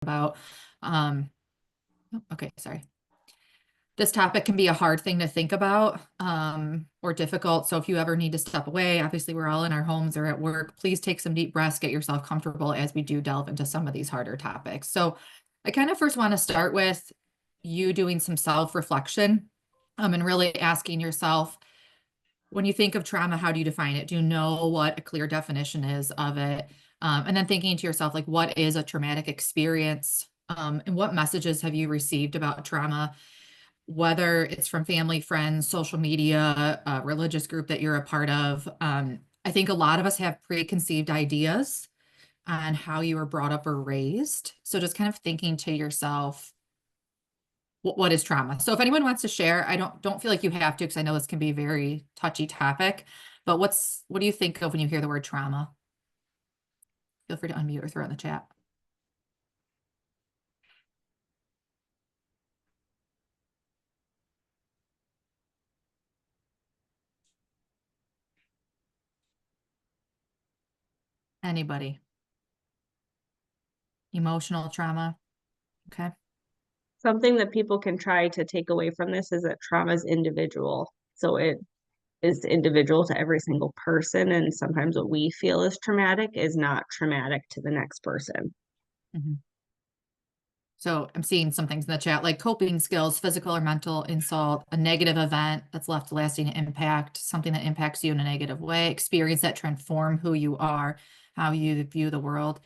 about. Um, okay, sorry. This topic can be a hard thing to think about, or difficult. So if you ever need to step away, obviously we're all in our homes or at work, please take some deep breaths, get yourself comfortable as we do delve into some of these harder topics. So I kind of first want to start with you doing some self-reflection, and really asking yourself, when you think of trauma, how do you define it? Do you know what a clear definition is of it? And then thinking to yourself, like, what is a traumatic experience? And what messages have you received about trauma, whether it's from family, friends, social media, a religious group that you're a part of? I think a lot of us have preconceived ideas on how you were brought up or raised. So just kind of thinking to yourself, what is trauma? So if anyone wants to share, I don't feel like you have to, because I know this can be a very touchy topic, but what do you think of when you hear the word trauma? Feel free to unmute or throw it in the chat. Anybody? Emotional trauma? Okay. Something that people can try to take away from this is that trauma is individual. So it is individual to every single person. And sometimes what we feel is traumatic is not traumatic to the next person. Mhm. So I'm seeing some things in the chat, like coping skills, physical or mental insult, a negative event that's left lasting impact, something that impacts you in a negative way, experience that transform who you are, how you view the world.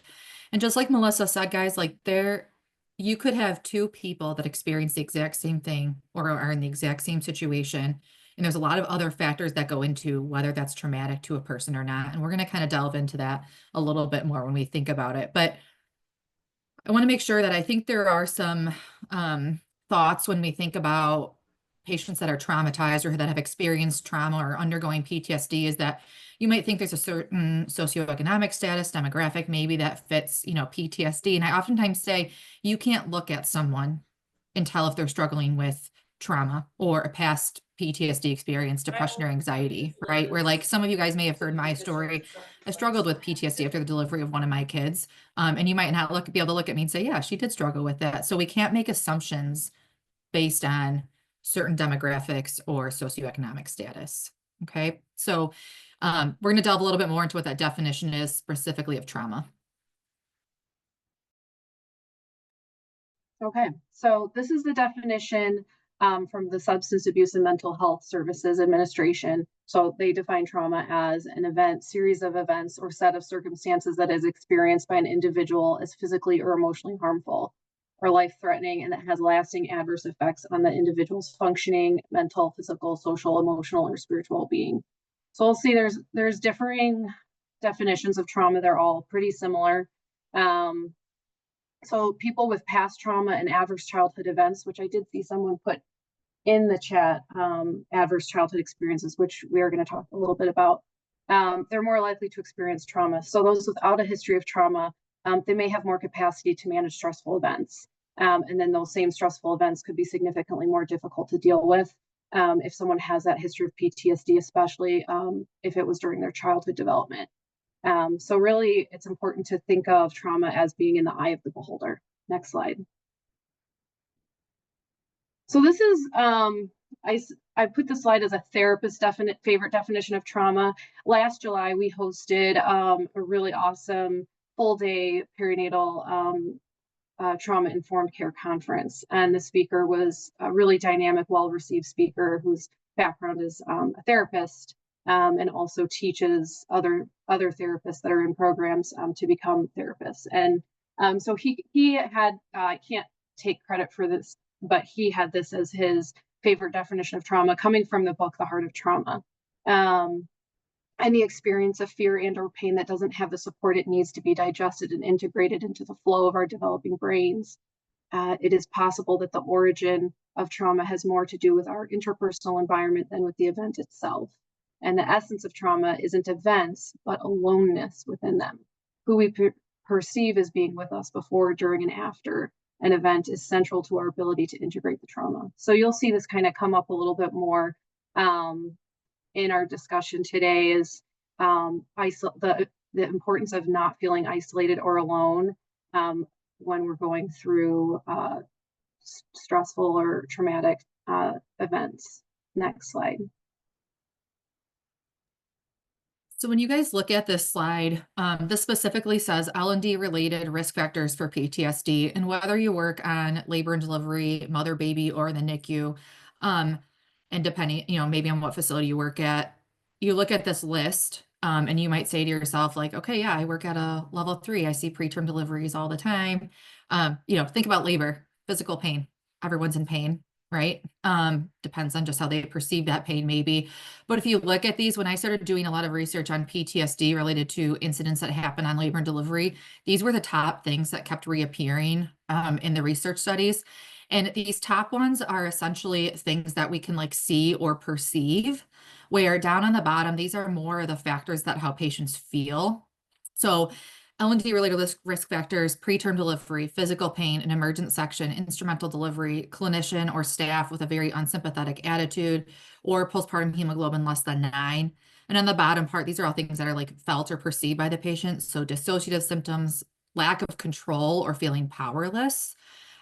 And just like Melissa said, guys, like you could have two people that experience the exact same thing or are in the exact same situation. And there's a lot of other factors that go into whether that's traumatic to a person or not. And we're going to kind of delve into that a little bit more when we think about it. But I want to make sure that I think there are some thoughts when we think about patients that are traumatized or that have experienced trauma or undergoing PTSD, is that you might think there's a certain socioeconomic status, demographic, maybe that fits, PTSD. And I oftentimes say you can't look at someone and tell if they're struggling with trauma or a past PTSD experience, depression or anxiety, right? Where like some of you guys may have heard my story. I struggled with PTSD after the delivery of one of my kids. And you might not be able to look at me and say, yeah, she did struggle with that. So we can't make assumptions based on certain demographics or socioeconomic status. Okay. So we're going to delve a little bit more into what that definition is specifically of trauma. Okay, so this is the definition from the Substance Abuse and Mental Health Services Administration. So they define trauma as an event, series of events, or set of circumstances that is experienced by an individual as physically or emotionally harmful or life-threatening, and that has lasting adverse effects on the individual's functioning, mental, physical, social, emotional, or spiritual well-being. So we'll see there's differing definitions of trauma. They're all pretty similar. So people with past trauma and adverse childhood events, which I did see someone put in the chat, adverse childhood experiences, which we are going to talk a little bit about, they're more likely to experience trauma. So those without a history of trauma, they may have more capacity to manage stressful events. And then those same stressful events could be significantly more difficult to deal with if someone has that history of PTSD, especially if it was during their childhood development. So really, it's important to think of trauma as being in the eye of the beholder. Next slide. So this is, I put this slide as a therapist's favorite definition of trauma. Last July, we hosted a really awesome full-day perinatal trauma-informed care conference. And the speaker was a really dynamic, well-received speaker whose background is a therapist. And also teaches other therapists that are in programs to become therapists. And so he had, I can't take credit for this, but he had this as his favorite definition of trauma coming from the book, The Heart of Trauma. Any experience of fear and or pain that doesn't have the support it needs to be digested and integrated into the flow of our developing brains. It is possible that the origin of trauma has more to do with our interpersonal environment than with the event itself. And the essence of trauma isn't events, but aloneness within them. Who we perceive as being with us before, during, and after an event is central to our ability to integrate the trauma. So you'll see this kind of come up a little bit more in our discussion today, is the importance of not feeling isolated or alone. when we're going through stressful or traumatic events. Next slide. So when you guys look at this slide, this specifically says L&D related risk factors for PTSD, and whether you work on labor and delivery, mother, baby, or the NICU, and depending, maybe on what facility you work at, you look at this list, and you might say to yourself, like, okay, yeah, I work at a level 3. I see preterm deliveries all the time. Think about labor, physical pain. Everyone's in pain, right? Depends on just how they perceive that pain, maybe. But if you look at these, when I started doing a lot of research on PTSD related to incidents that happen on labor and delivery, these were the top things that kept reappearing in the research studies. And these top ones are essentially things that we can like see or perceive, where down on the bottom, these are more of the factors that how patients feel. So L&D related risk factors, preterm delivery, physical pain, an emergent section, instrumental delivery, clinician or staff with a very unsympathetic attitude, or postpartum hemoglobin less than 9. And on the bottom part, these are all things that are like felt or perceived by the patient. So dissociative symptoms, lack of control or feeling powerless,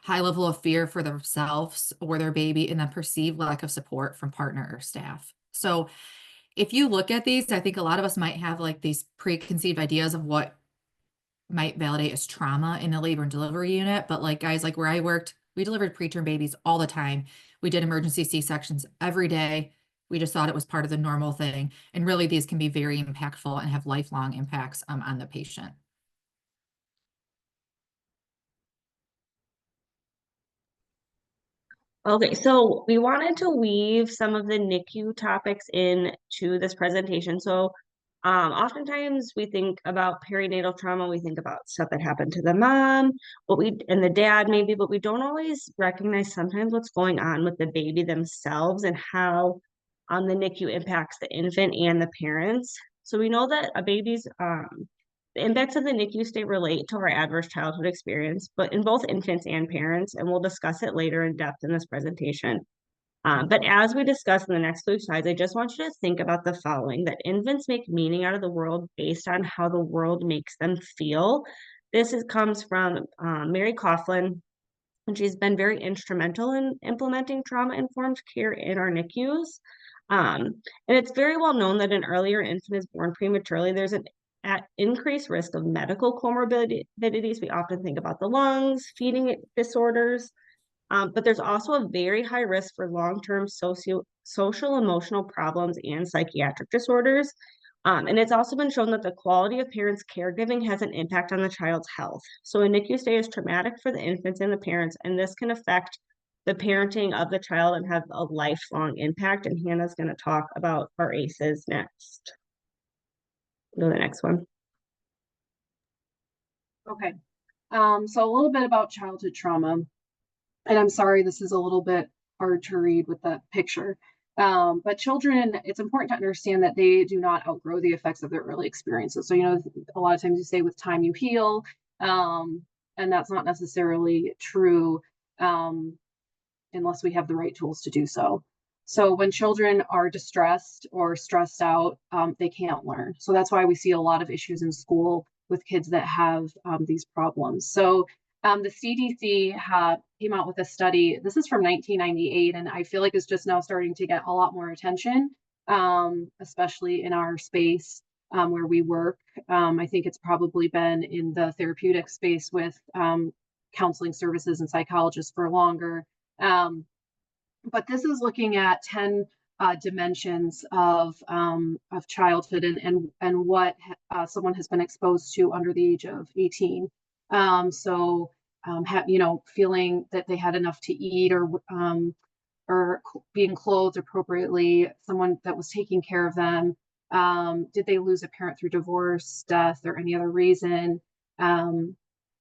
high level of fear for themselves or their baby, and then perceived lack of support from partner or staff. So if you look at these, I think a lot of us might have like these preconceived ideas of what might validate as trauma in the labor and delivery unit. But like guys, like where I worked, we delivered preterm babies all the time. We did emergency C-sections every day. We just thought it was part of the normal thing. And really these can be very impactful and have lifelong impacts on the patient. Okay, so we wanted to weave some of the NICU topics into this presentation. So oftentimes we think about perinatal trauma, we think about stuff that happened to the mom, and the dad maybe, but we don't always recognize sometimes what's going on with the baby themselves and how the NICU impacts the infant and the parents. So we know that a baby's the impacts of the NICU stay relate to our adverse childhood experience, but in both infants and parents, and we'll discuss it later in depth in this presentation. But as we discuss in the next few slides, I just want you to think about the following, that infants make meaning out of the world based on how the world makes them feel. Comes from Mary Coughlin, and she's been very instrumental in implementing trauma-informed care in our NICUs. And it's very well known that an earlier infant is born prematurely. There's an at increased risk of medical comorbidities. We often think about the lungs, feeding disorders, but there's also a very high risk for long-term social emotional problems and psychiatric disorders. And it's also been shown that the quality of parents' caregiving has an impact on the child's health. So a NICU stay is traumatic for the infants and the parents, and this can affect the parenting of the child and have a lifelong impact. And Hannah's going to talk about our ACEs next. Go to the next one. Okay, so a little bit about childhood trauma. And I'm sorry, this is a little bit hard to read with that picture. But children, it's important to understand that they do not outgrow the effects of their early experiences. So, a lot of times you say with time you heal, and that's not necessarily true unless we have the right tools to do so. So when children are distressed or stressed out, they can't learn. So that's why we see a lot of issues in school with kids that have these problems. So the CDC came out with a study. This is from 1998, and I feel like it's just now starting to get a lot more attention, especially in our space where we work. I think it's probably been in the therapeutic space with counseling services and psychologists for longer. But this is looking at 10 dimensions of childhood and what someone has been exposed to under the age of 18. Feeling that they had enough to eat or being clothed appropriately, someone that was taking care of them. Did they lose a parent through divorce, death, or any other reason? And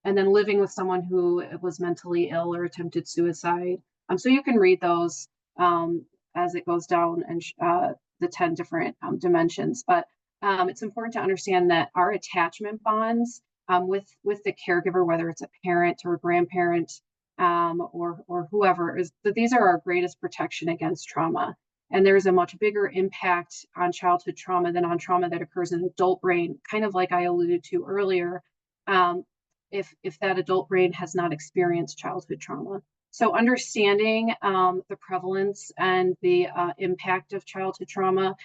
then living with someone who was mentally ill or attempted suicide. So you can read those as it goes down and the 10 different dimensions. But it's important to understand that our attachment bonds with the caregiver, whether it's a parent or a grandparent or whoever, is that these are our greatest protection against trauma. And there's a much bigger impact on childhood trauma than on trauma that occurs in the adult brain, kind of like I alluded to earlier. if that adult brain has not experienced childhood trauma. So understanding the prevalence and the impact of childhood trauma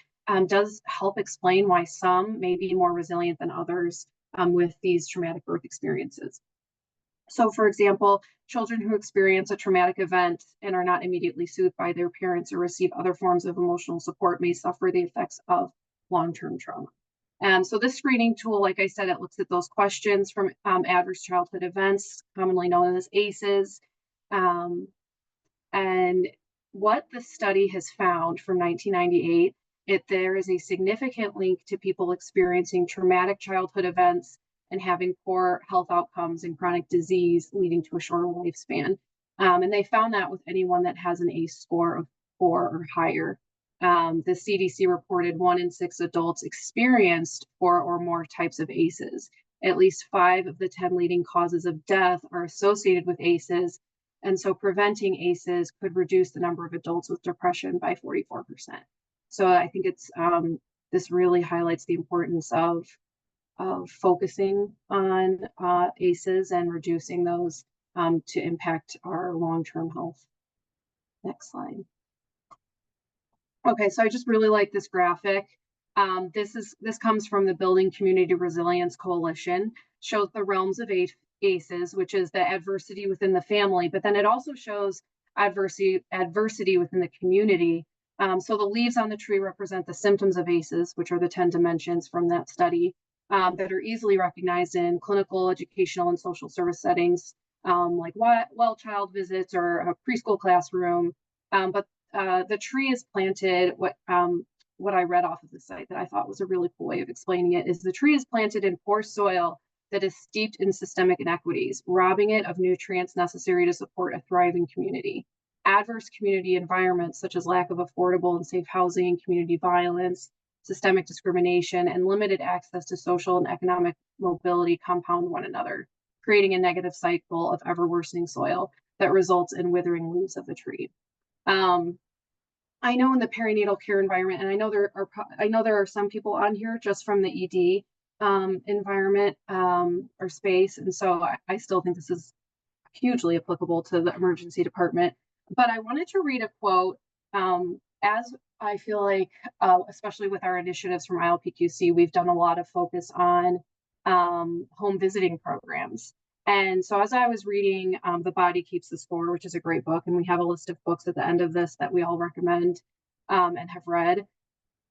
does help explain why some may be more resilient than others with these traumatic birth experiences. So, for example, children who experience a traumatic event and are not immediately soothed by their parents or receive other forms of emotional support may suffer the effects of long-term trauma. And so this screening tool, like I said, it looks at those questions from adverse childhood events, commonly known as ACEs. And what the study has found from 1998, there is a significant link to people experiencing traumatic childhood events and having poor health outcomes and chronic disease leading to a shorter lifespan. And they found that with anyone that has an ACE score of 4 or higher. The CDC reported 1 in 6 adults experienced 4 or more types of ACEs. At least 5 of the 10 leading causes of death are associated with ACEs. And so preventing ACEs could reduce the number of adults with depression by 44%. So I think it's this really highlights the importance of focusing on ACEs and reducing those to impact our long-term health. Next slide. Okay, so I just really like this graphic. This comes from the Building Community Resilience Coalition, shows the realms of ACEs, which is the adversity within the family, but then it also shows adversity within the community. So the leaves on the tree represent the symptoms of ACEs, which are the 10 dimensions from that study that are easily recognized in clinical, educational, and social service settings, like well child visits or a preschool classroom. But the tree is planted, what I read off of the site that I thought was a really cool way of explaining it is the tree is planted in poor soil that is steeped in systemic inequities, robbing it of nutrients necessary to support a thriving community. Adverse community environments, such as lack of affordable and safe housing, community violence, systemic discrimination, and limited access to social and economic mobility compound one another, creating a negative cycle of ever worsening soil that results in withering leaves of the tree. I know in the perinatal care environment, and I know there are some people on here just from the ED environment or space, and so I still think this is hugely applicable to the emergency department. But I wanted to read a quote, as I feel like, especially with our initiatives from ILPQC, we've done a lot of focus on home visiting programs. And so as I was reading The Body Keeps the Score, which is a great book, and we have a list of books at the end of this that we all recommend and have read,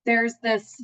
there's this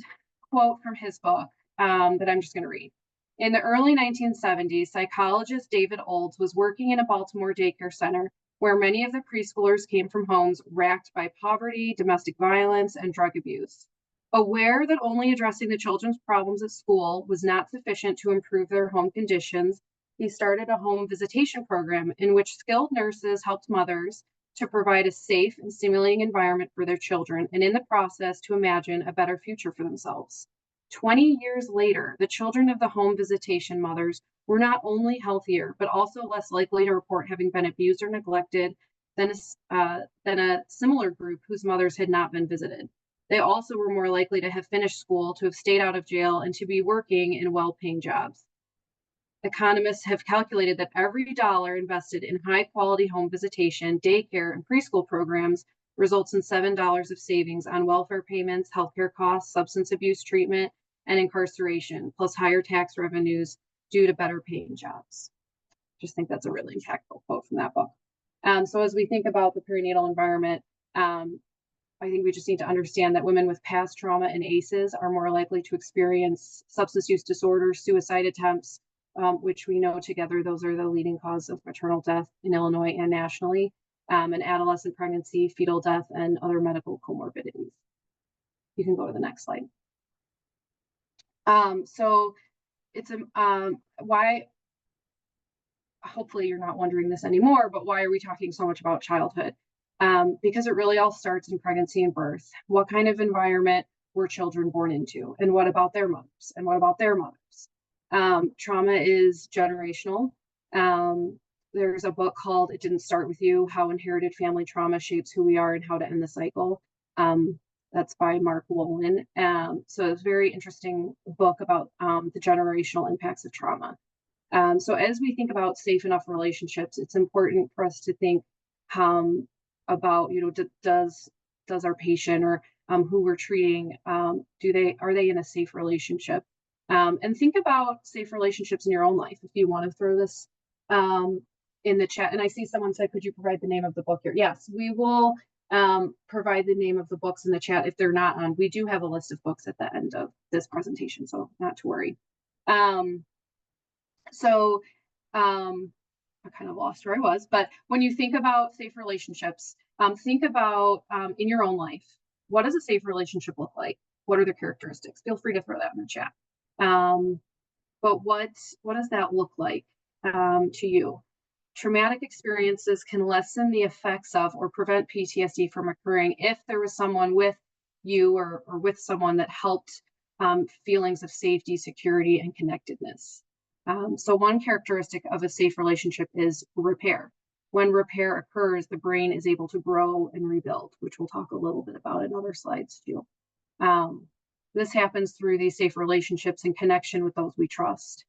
quote from his book that I'm just going to read. In the early 1970s, psychologist David Olds was working in a Baltimore daycare center where many of the preschoolers came from homes racked by poverty, domestic violence, and drug abuse. Aware that only addressing the children's problems at school was not sufficient to improve their home conditions, he started a home visitation program in which skilled nurses helped mothers to provide a safe and stimulating environment for their children, and in the process to imagine a better future for themselves. 20 years later, the children of the home visitation mothers were not only healthier, but also less likely to report having been abused or neglected than a similar group whose mothers had not been visited. They also were more likely to have finished school, to have stayed out of jail, and to be working in well-paying jobs. Economists have calculated that every dollar invested in high-quality home visitation, daycare, and preschool programs results in $7 of savings on welfare payments, healthcare costs, substance abuse treatment, and incarceration, plus higher tax revenues due to better paying jobs. Just think that's a really impactful quote from that book. So as we think about the perinatal environment, I think we just need to understand that women with past trauma and ACEs are more likely to experience substance use disorders, suicide attempts, which we know together, those are the leading cause of maternal death in Illinois and nationally, and adolescent pregnancy, fetal death, and other medical comorbidities. You can go to the next slide. So it's why, hopefully you're not wondering this anymore, but why are we talking so much about childhood? Because it really all starts in pregnancy and birth. What kind of environment were children born into? And what about their mothers? And what about their mothers? Trauma is generational. There's a book called It Didn't Start With You, How Inherited Family Trauma Shapes Who We Are and How to End the Cycle. That's by Mark Wolin. So it's a very interesting book about the generational impacts of trauma. So as we think about safe enough relationships, it's important for us to think about, does our patient or who we're treating, are they in a safe relationship? And think about safe relationships in your own life. If you want to throw this in the chat, and I see someone said, could you provide the name of the book here? Yes, we will provide the name of the books in the chat if they're not on. We do have a list of books at the end of this presentation, so not to worry. So I kind of lost where I was, but when you think about safe relationships, think about in your own life, what does a safe relationship look like? What are the characteristics? Feel free to throw that in the chat. But what does that look like to you? Traumatic experiences can lessen the effects of or prevent PTSD from occurring if there was someone with you or with someone that helped feelings of safety, security, and connectedness. So one characteristic of a safe relationship is repair. When repair occurs, the brain is able to grow and rebuild, which we'll talk a little bit about in other slides too. This happens through these safe relationships in connection with those we trust.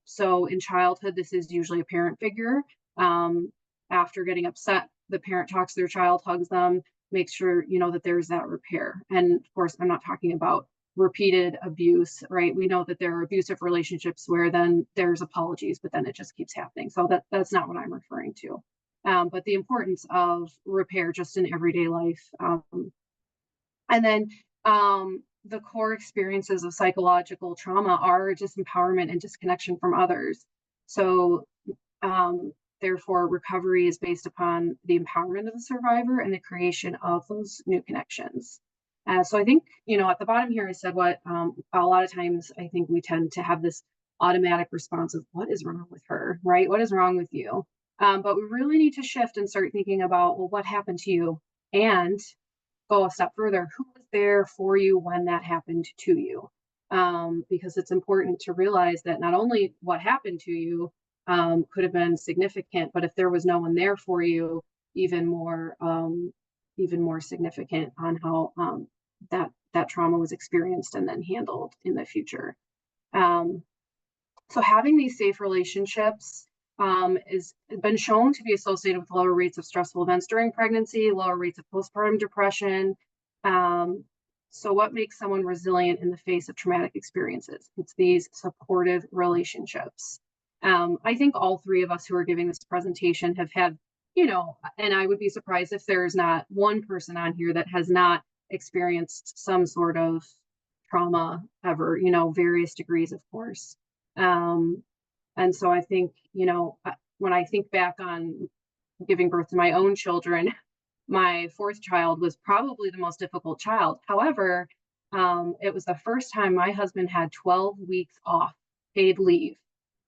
So in childhood, this is usually a parent figure. After getting upset, the parent talks to their child, hugs them, makes sure, that there's that repair. And of course, I'm not talking about repeated abuse, right? We know that there are abusive relationships where then there's apologies, but then it just keeps happening. So that's not what I'm referring to. But the importance of repair just in everyday life. And then the core experiences of psychological trauma are disempowerment and disconnection from others. So therefore, recovery is based upon the empowerment of the survivor and the creation of those new connections. So I think, at the bottom here, I said what a lot of times I think we tend to have this automatic response of what is wrong with her, right? What is wrong with you? But we really need to shift and start thinking about, well, what happened to you? And go a step further, who was there for you when that happened to you? Because it's important to realize that not only what happened to you could have been significant, but if there was no one there for you, even more significant on how that trauma was experienced and then handled in the future. So having these safe relationships has been shown to be associated with lower rates of stressful events during pregnancy, lower rates of postpartum depression. So what makes someone resilient in the face of traumatic experiences? It's these supportive relationships. I think all three of us who are giving this presentation have had, and I would be surprised if there's not one person on here that has not experienced some sort of trauma ever, various degrees, of course. And so I think, when I think back on giving birth to my own children, my fourth child was probably the most difficult child. However, it was the first time my husband had 12 weeks off paid leave.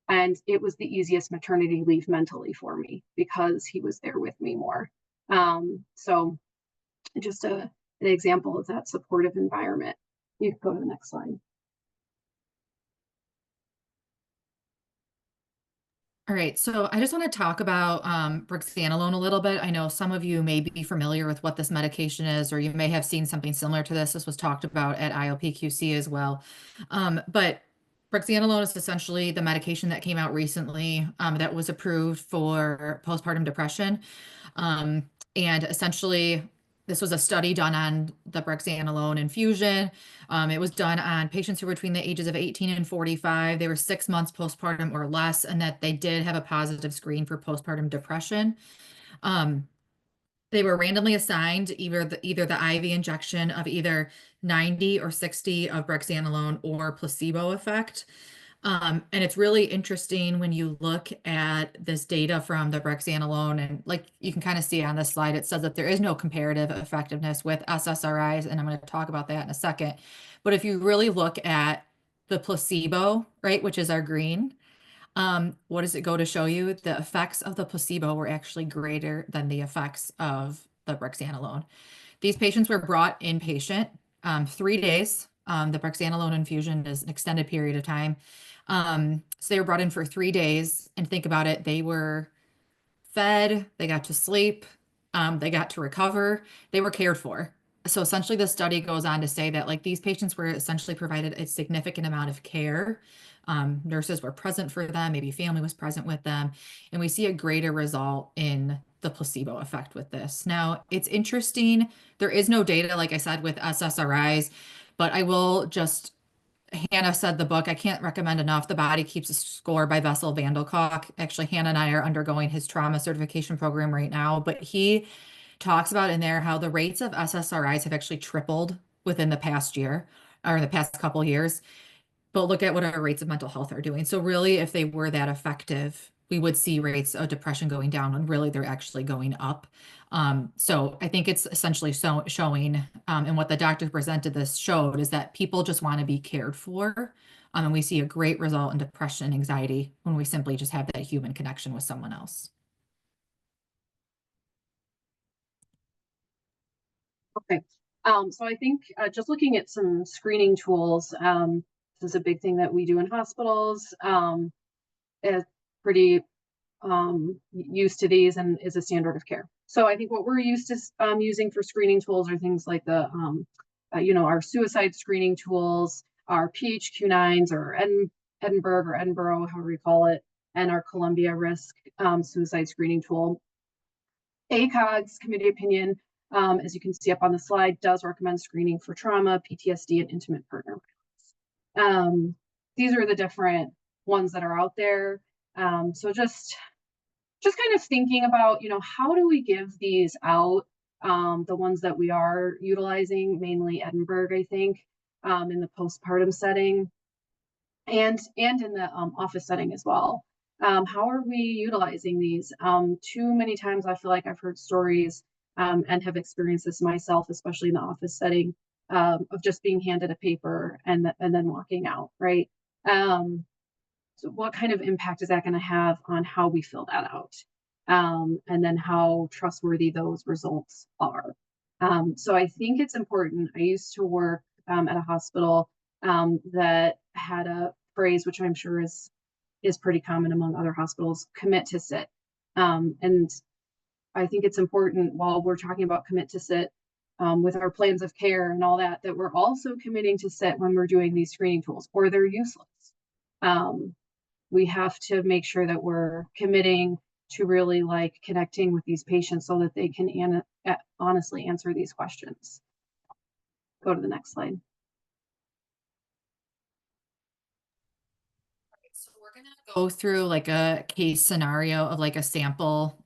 And it was the easiest maternity leave mentally for me because he was there with me more. So just an example of that supportive environment. You can go to the next slide. All right, so I just want to talk about brexanolone a little bit. I know some of you may be familiar with what this medication is, or you may have seen something similar to this. This was talked about at IOPQC as well. But brexanolone is essentially the medication that came out recently that was approved for postpartum depression. And essentially, this was a study done on the brexanolone infusion. It was done on patients who were between the ages of 18 and 45. They were 6 months postpartum or less, and that they did have a positive screen for postpartum depression. They were randomly assigned either the IV injection of either 90 or 60 of brexanolone or placebo effect. And it's really interesting when you look at this data from the brexanolone, and like you can kind of see on this slide, it says that there is no comparative effectiveness with SSRIs, and I'm going to talk about that in a second. But if you really look at the placebo, right, which is our green, what does it go to show you? The effects of the placebo were actually greater than the effects of the brexanolone. These patients were brought inpatient 3 days. The brexanolone infusion is an extended period of time. So they were brought in for 3 days, and think about it, they were fed, they got to sleep, they got to recover, they were cared for. So essentially the study goes on to say that like these patients were essentially provided a significant amount of care Nurses were present for them, maybe family was present with them, and we see a greater result in the placebo effect with this. Now, it's interesting. There is no data, like I said, with SSRIs, but I will just Hannah said the book, I can't recommend enough. The Body Keeps a Score by Bessel van der Kolk. Actually, Hannah and I are undergoing his trauma certification program right now, but he talks about in there how the rates of SSRIs have actually tripled within the past year or in the past couple years. But look at what our rates of mental health are doing. So really, if they were that effective, we would see rates of depression going down when really they're actually going up. So I think it's essentially showing, and what the doctor presented this showed is that people just want to be cared for. And we see a great result in depression and anxiety when we simply just have that human connection with someone else. Okay. So I think just looking at some screening tools, this is a big thing that we do in hospitals. Is pretty used to these and is a standard of care. So I think what we're used to using for screening tools are things like the, our suicide screening tools, our PHQ-9s or Edinburgh or Edinburgh, however you call it, and our Columbia Risk suicide screening tool. ACOG's committee opinion, as you can see up on the slide, does recommend screening for trauma, PTSD, and intimate partner violence. These are the different ones that are out there. So just kind of thinking about, how do we give these out? The ones that we are utilizing, mainly Edinburgh, I think, in the postpartum setting and in the office setting as well. How are we utilizing these? Too many times I feel like I've heard stories and have experienced this myself, especially in the office setting, of just being handed a paper and then walking out, right? So what kind of impact is that going to have on how we fill that out? And then how trustworthy those results are. So I think it's important. I used to work at a hospital that had a phrase, which I'm sure is pretty common among other hospitals, commit to sit. And I think it's important while we're talking about commit to sit with our plans of care and all that, that we're also committing to sit when we're doing these screening tools, or they're useless. We have to make sure that we're committing to really connecting with these patients so that they can honestly answer these questions. Go to the next slide. So we're gonna go through a case scenario of a sample.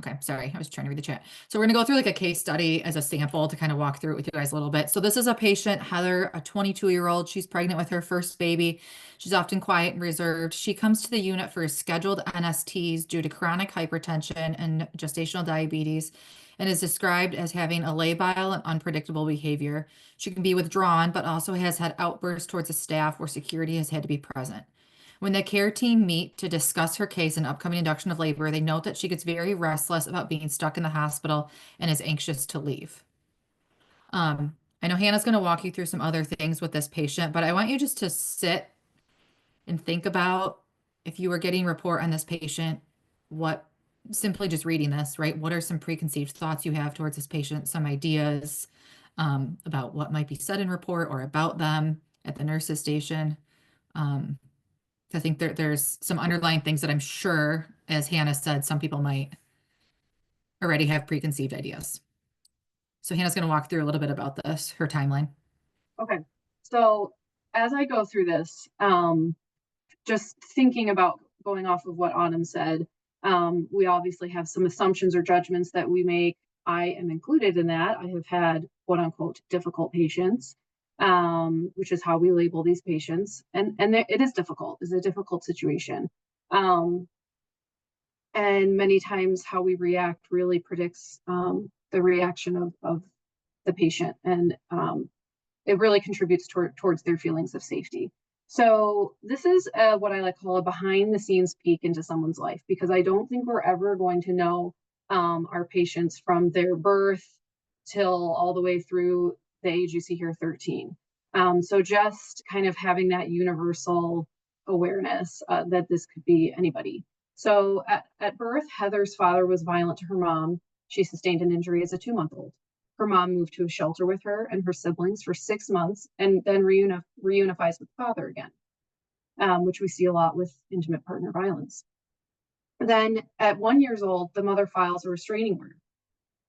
Okay, sorry, I was trying to read the chat. So we're gonna go through a case study as a sample to kind of walk through it with you guys a little bit. So this is a patient, Heather, a 22-year-old. She's pregnant with her first baby. She's often quiet and reserved. She comes to the unit for scheduled NSTs due to chronic hypertension and gestational diabetes, and is described as having a labile and unpredictable behavior. She can be withdrawn, but also has had outbursts towards the staff where security has had to be present. When the care team meet to discuss her case and upcoming induction of labor, they note that she gets very restless about being stuck in the hospital and is anxious to leave. I know Hannah's going to walk you through some other things with this patient, but I want you just to sit and think about if you were getting a report on this patient, simply just reading this, right? What are some preconceived thoughts you have towards this patient, some ideas about what might be said in report or about them at the nurse's station? I think there's some underlying things that I'm sure, as Hannah said, some people might already have preconceived ideas. So Hannah's going to walk through a little bit about this, her timeline. Okay. So as I go through this, just thinking about going off of what Autumn said, we obviously have some assumptions or judgments that we make. I am included in that. I have had quote unquote difficult patients. Which is how we label these patients. And it is difficult. It's a difficult situation. And many times how we react really predicts the reaction of the patient. And it really contributes towards their feelings of safety. So this is what I call a behind the scenes peek into someone's life, because I don't think we're ever going to know our patients from their birth till all the way through the age you see here, 13. So just kind of having that universal awareness that this could be anybody. So at birth, Heather's father was violent to her mom. She sustained an injury as a 2-month-old. Her mom moved to a shelter with her and her siblings for 6 months and then reunifies with father again, which we see a lot with intimate partner violence. Then at 1 year old, the mother files a restraining order.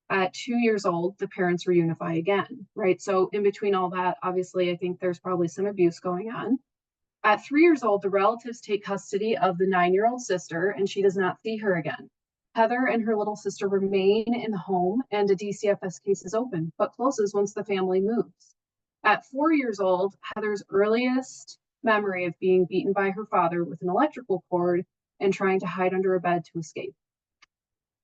At 2 years old, the parents reunify again, right? So in between all that, obviously, I think there's probably some abuse going on. At 3 years old, the relatives take custody of the 9-year-old sister, and she does not see her again. Heather and her little sister remain in the home, and a DCFS case is open, but closes once the family moves. At 4 years old, Heather's earliest memory of being beaten by her father with an electrical cord and trying to hide under a bed to escape.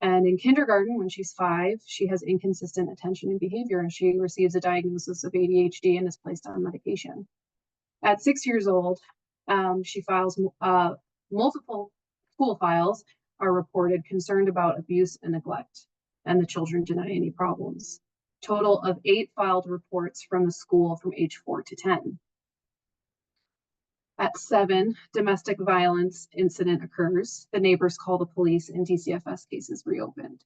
And in kindergarten, when she's 5, she has inconsistent attention and behavior, and she receives a diagnosis of ADHD and is placed on medication. At 6 years old, she files multiple school files are reported concerned about abuse and neglect, and the children deny any problems. Total of 8 filed reports from the school from age 4 to 10. At 7, domestic violence incident occurs. The neighbors call the police and DCFS case is reopened.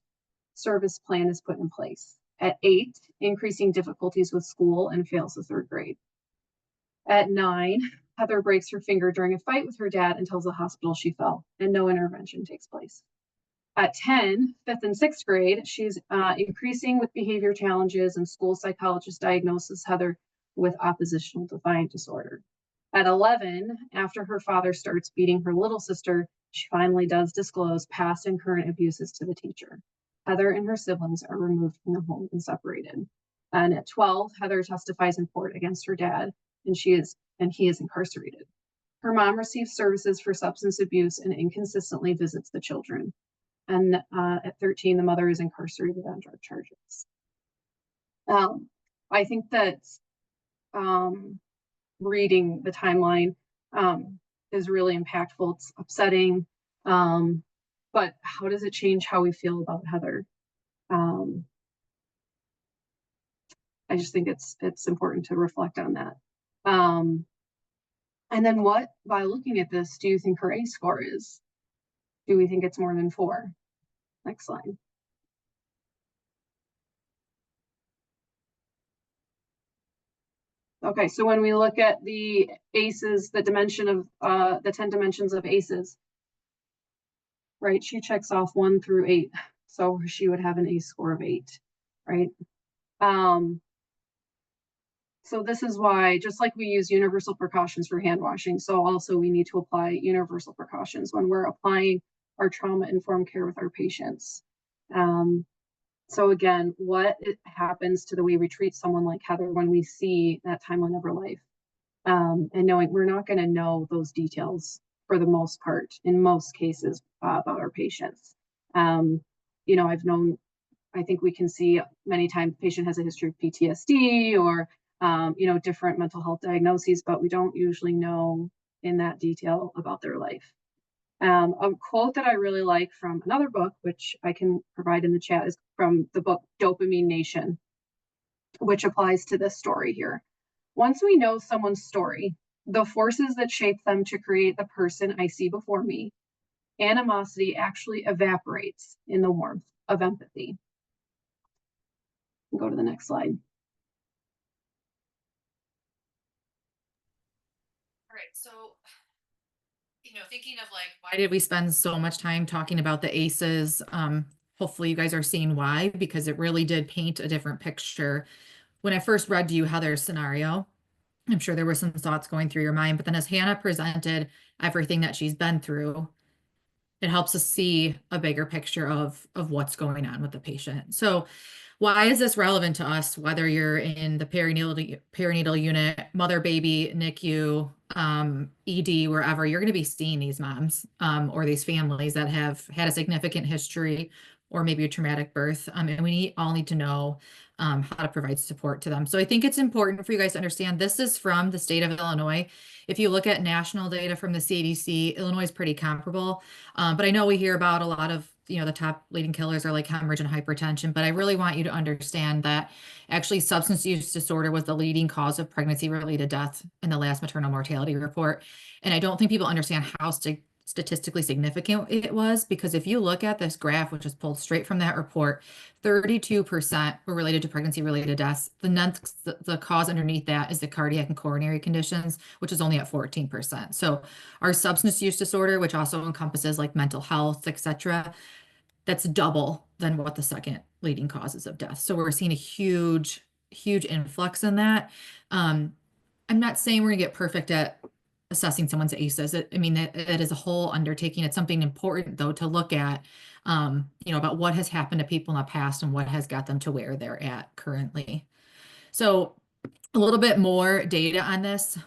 Service plan is put in place. At 8, increasing difficulties with school and fails the 3rd grade. At 9, Heather breaks her finger during a fight with her dad and tells the hospital she fell, and no intervention takes place. At 10, 5th and 6th grade, she's increasing with behavior challenges, and school psychologist diagnoses Heather with oppositional defiant disorder. At 11, after her father starts beating her little sister, she finally does disclose past and current abuses to the teacher. Heather and her siblings are removed from the home and separated. And at 12, Heather testifies in court against her dad, and he is incarcerated. Her mom receives services for substance abuse and inconsistently visits the children. And at 13, the mother is incarcerated on drug charges. I think that reading the timeline is really impactful. It's upsetting, but how does it change how we feel about Heather? I just think it's important to reflect on that. And then what, by looking at this, do you think her ACE score is? Do we think it's more than 4? Next slide. Okay, so when we look at the ACEs, the dimension of the 10 dimensions of ACEs, right? She checks off 1 through 8, so she would have an ACE score of 8, right? So this is why, just like we use universal precautions for hand washing, so also we need to apply universal precautions when we're applying our trauma-informed care with our patients. So again, what happens to the way we treat someone like Heather when we see that timeline of her life? And knowing we're not going to know those details for the most part, in most cases, about our patients. You know, I think we can see many times the patient has a history of PTSD or, you know, different mental health diagnoses, but we don't usually know in that detail about their life. A quote that I really like from another book, which I can provide in the chat, is from the book Dopamine Nation, which applies to this story here. Once we know someone's story, the forces that shape them to create the person I see before me, animosity actually evaporates in the warmth of empathy. Go to the next slide. All right, so, you know, thinking of like, why did we spend so much time talking about the ACEs? Hopefully you guys are seeing why, because it really did paint a different picture. When I first read to you Heather's scenario, I'm sure there were some thoughts going through your mind, but then as Hannah presented everything that she's been through, it helps us see a bigger picture of what's going on with the patient. So why is this relevant to us, whether you're in the perinatal unit, mother, baby, NICU, ED, wherever, you're going to be seeing these moms or these families that have had a significant history or maybe a traumatic birth. And we all need to know how to provide support to them. So I think it's important for you guys to understand this is from the state of Illinois. If you look at national data from the CDC, Illinois is pretty comparable. But I know we hear about a lot of, you know, the top leading killers are like hemorrhage and hypertension, but I really want you to understand that actually substance use disorder was the leading cause of pregnancy-related death in the last maternal mortality report. And I don't think people understand statistically significant it was, because if you look at this graph, which is pulled straight from that report, 32% were related to pregnancy-related deaths. The cause underneath that is the cardiac and coronary conditions, which is only at 14%. So our substance use disorder, which also encompasses like mental health, etc., that's double than what the second leading causes of death. So we're seeing a huge influx in that. I'm not saying we're gonna get perfect at assessing someone's ACEs. I mean, it is a whole undertaking. It's something important though to look at, about what has happened to people in the past and what has got them to where they're at currently. So a little bit more data on this.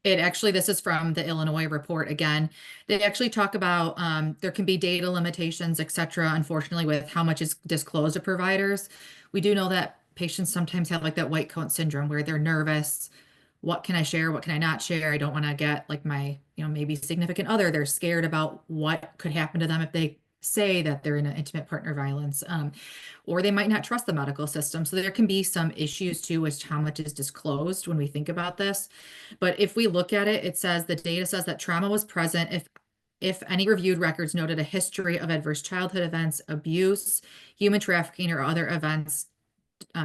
This is from the Illinois report again. They actually talk about there can be data limitations, et cetera, unfortunately, with how much is disclosed to providers. We do know that patients sometimes have like that white coat syndrome where they're nervous. What can I share? What can I not share? I don't want to get like my, maybe significant other. They're scared about what could happen to them if they say that they're in an intimate partner violence, or they might not trust the medical system. So there can be some issues too with how much is disclosed when we think about this. But if we look at it, it says the data says that trauma was present if any reviewed records noted a history of adverse childhood events, abuse, human trafficking, or other events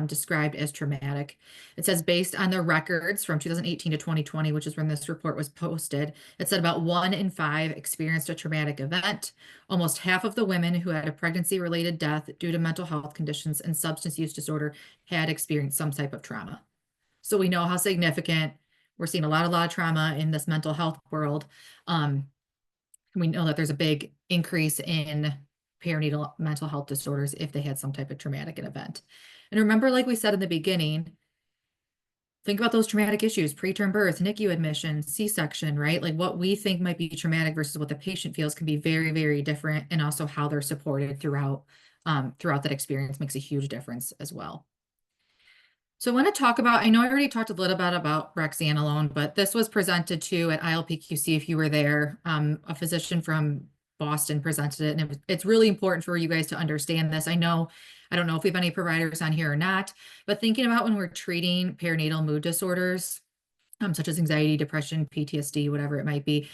described as traumatic. It says based on the records from 2018 to 2020, which is when this report was posted, it said about 1 in 5 experienced a traumatic event. Almost half of the women who had a pregnancy-related death due to mental health conditions and substance use disorder had experienced some type of trauma. So we know how significant. We're seeing a lot of trauma in this mental health world. We know that there's a big increase in perinatal mental health disorders if they had some type of traumatic event. And remember, like we said in the beginning, think about those traumatic issues: preterm birth, NICU admission, C-section, right? Like what we think might be traumatic versus what the patient feels can be very, very different. And also how they're supported throughout that experience makes a huge difference as well. So I want to talk about, I know I already talked a little bit about brexanolone, but this was presented too at ILPQC if you were there. A physician from Boston presented it, and it's really important for you guys to understand this. I don't know if we have any providers on here or not, but thinking about when we're treating perinatal mood disorders, such as anxiety, depression, PTSD, whatever it might be,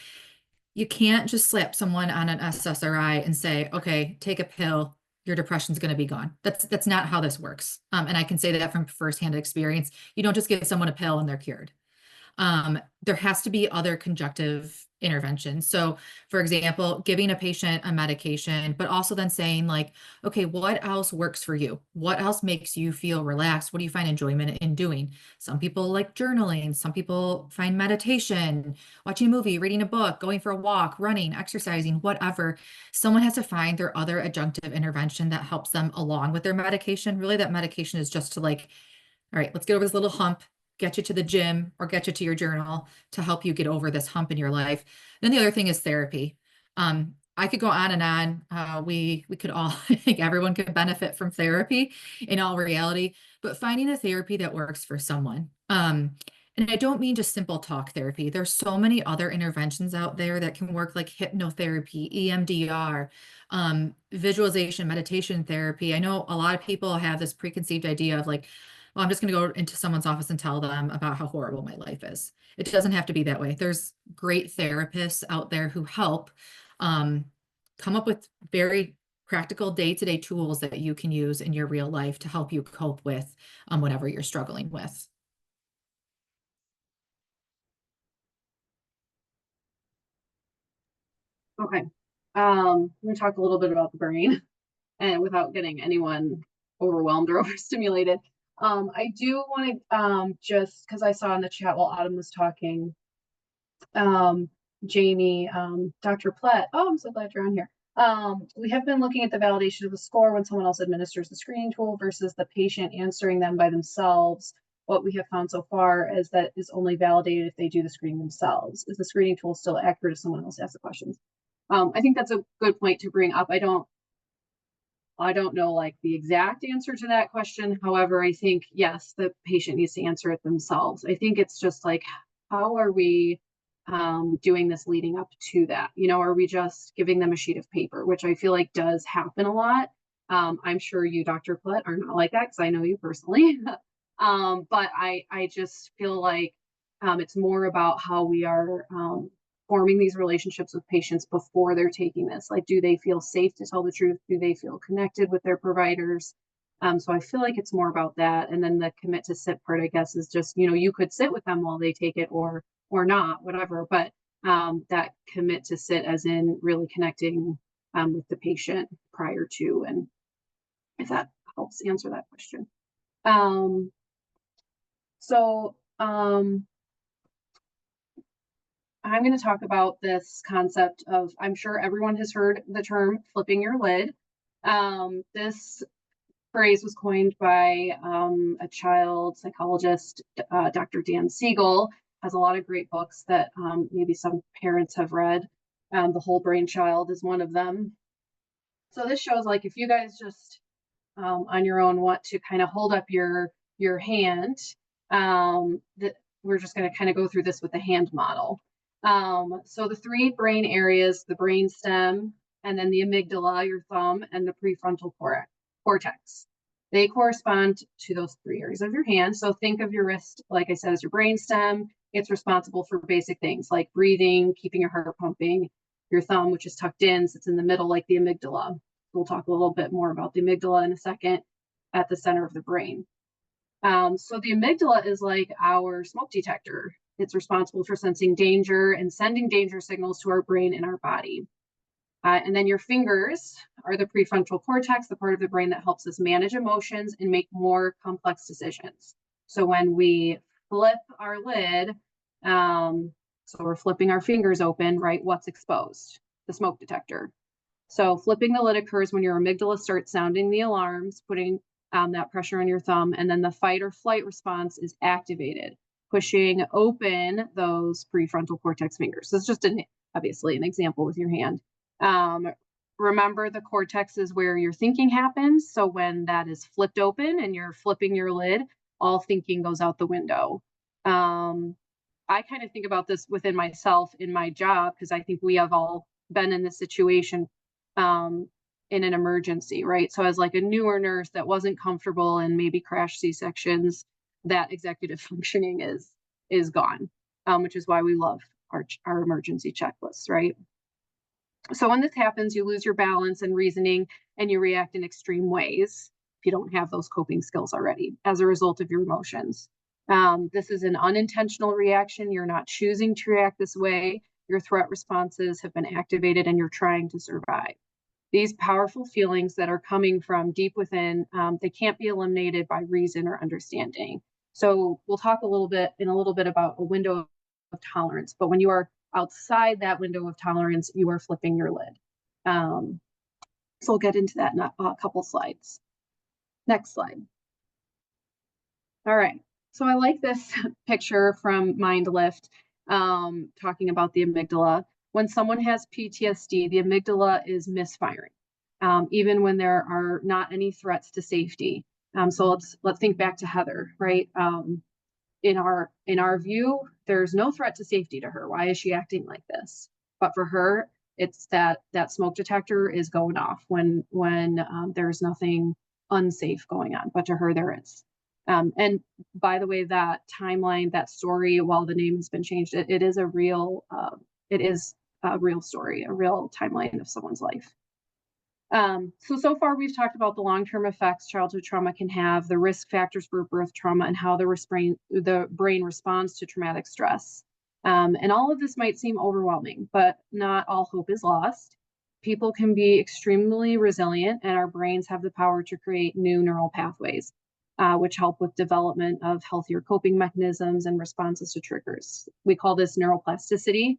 you can't just slap someone on an SSRI and say, okay, take a pill, your depression's going to be gone. That's not how this works. And I can say that from firsthand experience. You don't just give someone a pill and they're cured. There has to be other conjunctive interventions. So for example, giving a patient a medication, but also then saying like, okay, what else works for you? What else makes you feel relaxed? What do you find enjoyment in doing? Some people like journaling. Some people find meditation, watching a movie, reading a book, going for a walk, running, exercising, whatever. Someone has to find their other adjunctive intervention that helps them along with their medication. Really, that medication is just to like, all right, let's get over this little hump, get you to the gym or get you to your journal to help you get over this hump in your life. Then the other thing is therapy. I could go on and on. We could all, I think everyone could benefit from therapy in all reality, but finding a therapy that works for someone. And I don't mean just simple talk therapy. There's so many other interventions out there that can work, like hypnotherapy, EMDR, visualization, meditation therapy. I know a lot of people have this preconceived idea of like, well, I'm just going to go into someone's office and tell them about how horrible my life is. It doesn't have to be that way. There's great therapists out there who help come up with very practical day-to-day tools that you can use in your real life to help you cope with whatever you're struggling with. Okay. I'm going to talk a little bit about the brain and without getting anyone overwhelmed or overstimulated. I do want to, just because I saw in the chat while Autumn was talking, Jamie, Dr. Plett, oh, I'm so glad you're on here. We have been looking at the validation of a score when someone else administers the screening tool versus the patient answering them by themselves. What we have found so far is that is only validated if they do the screening themselves. Is the screening tool still accurate if someone else asks the questions? I think that's a good point to bring up. I don't know like the exact answer to that question. However, I think, yes, the patient needs to answer it themselves. I think it's just like, how are we doing this leading up to that? Are we just giving them a sheet of paper, which I feel like does happen a lot. I'm sure you, Dr. Plett, are not like that because I know you personally. But I just feel like it's more about how we are forming these relationships with patients before they're taking this. Like, do they feel safe to tell the truth? Do they feel connected with their providers? So I feel like it's more about that. And then the commit to sit part, I guess, is just, you could sit with them while they take it or not, whatever. But that commit to sit as in really connecting with the patient prior to, and if that helps answer that question. I'm going to talk about this concept of, I'm sure everyone has heard the term flipping your lid. This phrase was coined by a child psychologist, Dr. Dan Siegel, has a lot of great books that maybe some parents have read. The Whole Brain Child is one of them. So this shows, like, if you guys just on your own want to kind of hold up your hand, that we're just going to kind of go through this with the hand model. So the three brain areas, the brain stem, and then the amygdala, your thumb, and the prefrontal cortex. They correspond to those three areas of your hand. So think of your wrist, like I said, as your brain stem. It's responsible for basic things like breathing, keeping your heart pumping. Your thumb, which is tucked in, sits in the middle like the amygdala. We'll talk a little bit more about the amygdala in a second, at the center of the brain. So the amygdala is like our smoke detector. It's responsible for sensing danger and sending danger signals to our brain and our body. And then your fingers are the prefrontal cortex, the part of the brain that helps us manage emotions and make more complex decisions. So when we flip our lid, so we're flipping our fingers open, right? What's exposed? The smoke detector. So flipping the lid occurs when your amygdala starts sounding the alarms, putting that pressure on your thumb, and then the fight or flight response is activated, pushing open those prefrontal cortex fingers. So it's just obviously an example with your hand. Remember, the cortex is where your thinking happens. So when that is flipped open and you're flipping your lid, all thinking goes out the window. I kind of think about this within myself in my job, because I think we have all been in this situation in an emergency, right? So as like a newer nurse that wasn't comfortable and maybe crashed C-sections, that executive functioning is gone, which is why we love our emergency checklists, right? So when this happens, you lose your balance and reasoning, and you react in extreme ways if you don't have those coping skills already as a result of your emotions. This is an unintentional reaction. You're not choosing to react this way. Your threat responses have been activated and you're trying to survive. These powerful feelings that are coming from deep within, they can't be eliminated by reason or understanding. So we'll talk a little bit about a window of tolerance, but when you are outside that window of tolerance, you are flipping your lid. So we'll get into that in a couple slides. Next slide. All right. So I like this picture from MindLift, talking about the amygdala. When someone has PTSD, the amygdala is misfiring, even when there are not any threats to safety. So let's think back to Heather, right? In our view, there's no threat to safety to her. Why is she acting like this? But for her, it's that smoke detector is going off when there's nothing unsafe going on. But to her, there is. And by the way, that timeline, that story, while the name has been changed, it is a real story, a real timeline of someone's life. So far we've talked about the long-term effects childhood trauma can have, the risk factors for birth trauma, and how the brain responds to traumatic stress. And all of this might seem overwhelming, but not all hope is lost. People can be extremely resilient, and our brains have the power to create new neural pathways, which help with development of healthier coping mechanisms and responses to triggers. We call this neuroplasticity.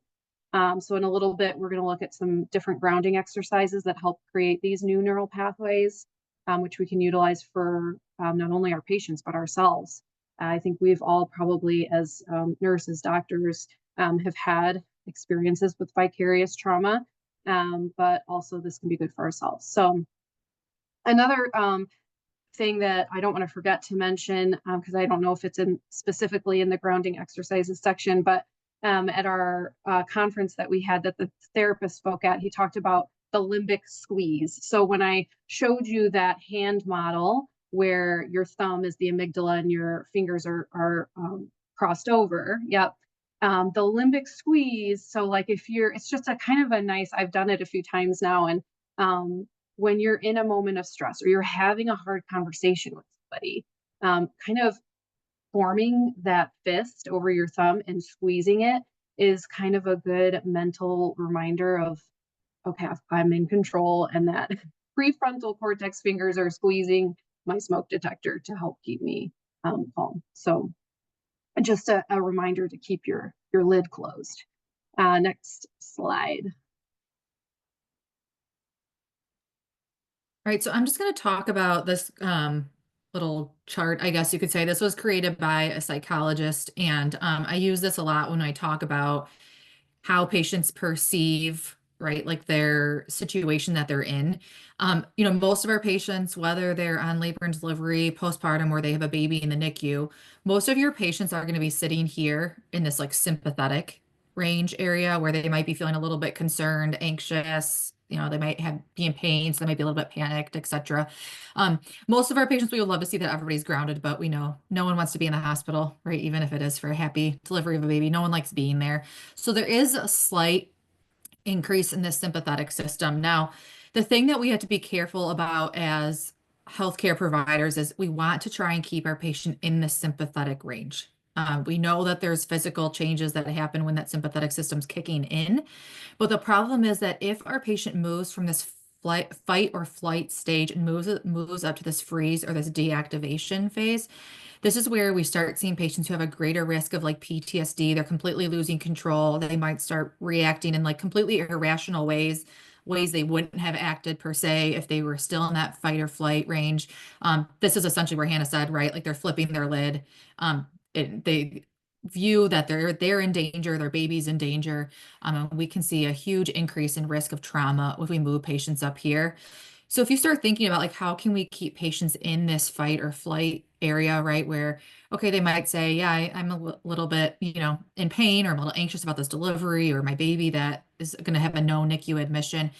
So in a little bit, we're going to look at some different grounding exercises that help create these new neural pathways, which we can utilize for not only our patients, but ourselves. I think we've all probably, as nurses, doctors, have had experiences with vicarious trauma, but also this can be good for ourselves. So another thing that I don't want to forget to mention, because I don't know if it's specifically in the grounding exercises section, but at our conference that we had that the therapist spoke at, he talked about the limbic squeeze. So when I showed you that hand model where your thumb is the amygdala and your fingers are crossed over, yep, The limbic squeeze. So like if you're, it's just a kind of a nice, I've done it a few times now. And when you're in a moment of stress or you're having a hard conversation with somebody, kind of forming that fist over your thumb and squeezing it is kind of a good mental reminder of, okay, I'm in control, and that prefrontal cortex fingers are squeezing my smoke detector to help keep me calm. So just a reminder to keep your lid closed. Next slide. All right, so I'm just going to talk about this little chart, I guess you could say. This was created by a psychologist, and I use this a lot when I talk about how patients perceive, right, like their situation that they're in. Most of our patients, whether they're on labor and delivery, postpartum, or they have a baby in the NICU, most of your patients are going to be sitting here in this like sympathetic range area where they might be feeling a little bit concerned, anxious, they might be in pain, so they might be a little bit panicked, etc. Most of our patients, we would love to see that everybody's grounded, but we know no one wants to be in the hospital, right? Even if it is for a happy delivery of a baby, no one likes being there. So there is a slight increase in this sympathetic system. Now, the thing that we have to be careful about as healthcare providers is we want to try and keep our patient in the sympathetic range. We know that there's physical changes that happen when that sympathetic system's kicking in, but the problem is that if our patient moves from this fight or flight stage and moves up to this freeze or this deactivation phase, this is where we start seeing patients who have a greater risk of like PTSD. They're completely losing control. They might start reacting in like completely irrational ways they wouldn't have acted per se if they were still in that fight or flight range. This is essentially where Hannah said, right? Like they're flipping their lid. They view that they're in danger, their baby's in danger. And we can see a huge increase in risk of trauma if we move patients up here. So if you start thinking about like how can we keep patients in this fight or flight area, right? Where, okay, they might say, yeah, I'm a little bit, in pain, or I'm a little anxious about this delivery, or my baby that is going to have a no NICU admission.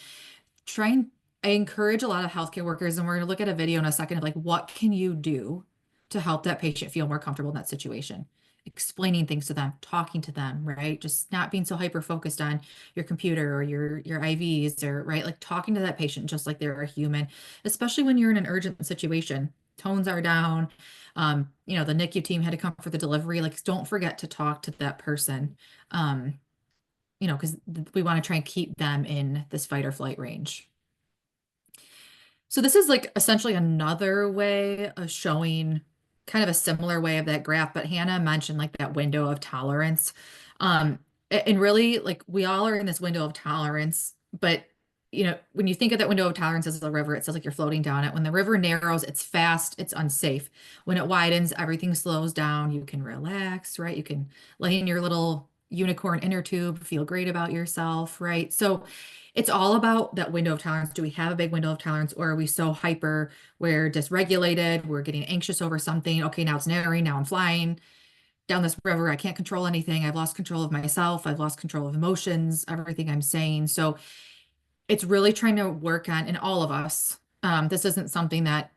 I encourage a lot of healthcare workers, and we're going to look at a video in a second of like, what can you do to help that patient feel more comfortable in that situation? Explaining things to them, talking to them, right? Just not being so hyper focused on your computer or your IVs, or right, like talking to that patient just like they're a human, especially when you're in an urgent situation. Tones are down. The NICU team had to come for the delivery. Like, don't forget to talk to that person. Because we want to try and keep them in this fight or flight range. So this is like essentially another way of showing kind of a similar way of that graph, but Hannah mentioned like that window of tolerance. And really like we all are in this window of tolerance, but when you think of that window of tolerance as a river, it says like you're floating down it. When the river narrows, it's fast, it's unsafe. When it widens, everything slows down. You can relax, right? You can lay in your little unicorn inner tube, feel great about yourself, right? So it's all about that window of tolerance. Do we have a big window of tolerance, or are we so hyper, we're dysregulated, we're getting anxious over something? Okay, now it's narrowing, now I'm flying down this river. I can't control anything. I've lost control of myself. I've lost control of emotions, everything I'm saying. So it's really trying to work on, and all of us, this isn't something that,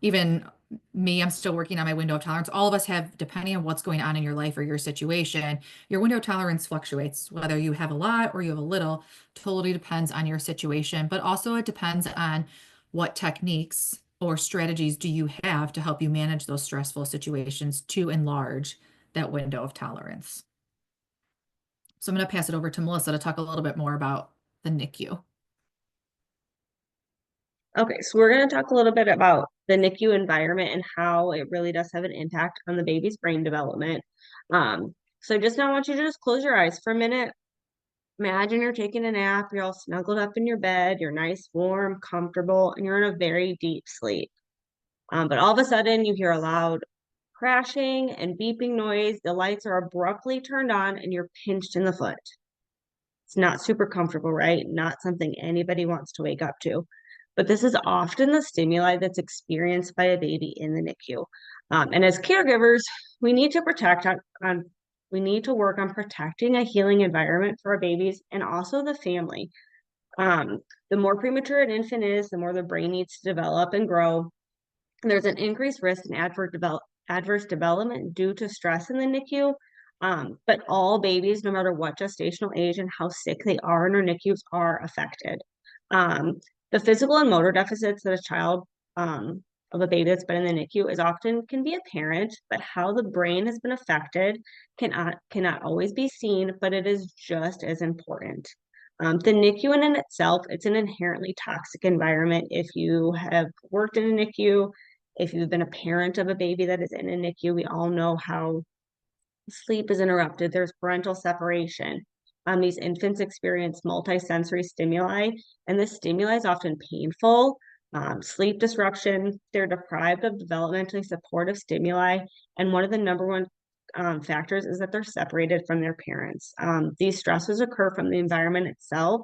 even me, I'm still working on my window of tolerance. All of us have, depending on what's going on in your life or your situation, your window of tolerance fluctuates. Whether you have a lot or you have a little, totally depends on your situation, but also it depends on what techniques or strategies do you have to help you manage those stressful situations to enlarge that window of tolerance. So I'm going to pass it over to Melissa to talk a little bit more about the NICU. Okay, so we're going to talk a little bit about the NICU environment and how it really does have an impact on the baby's brain development. So just now I want you to just close your eyes for a minute. Imagine you're taking a nap, you're all snuggled up in your bed, you're nice, warm, comfortable, and you're in a very deep sleep. But all of a sudden you hear a loud crashing and beeping noise. The lights are abruptly turned on and you're pinched in the foot. It's not super comfortable, right? Not something anybody wants to wake up to. But this is often the stimuli that's experienced by a baby in the NICU. And as caregivers, we need to we need to work on protecting a healing environment for our babies and also the family. The more premature an infant is, the more the brain needs to develop and grow. There's an increased risk in adverse development due to stress in the NICU. But all babies, no matter what gestational age and how sick they are in our NICUs, are affected. The physical and motor deficits that a child of a baby that's been in the NICU is often can be apparent, but how the brain has been affected cannot always be seen, but it is just as important. The NICU in itself, it's an inherently toxic environment. If you have worked in a NICU, if you've been a parent of a baby that is in a NICU, we all know how sleep is interrupted. There's parental separation. These infants experience multisensory stimuli, and this stimuli is often painful. Sleep disruption, they're deprived of developmentally supportive stimuli, and one of the number one factors is that they're separated from their parents. These stresses occur from the environment itself,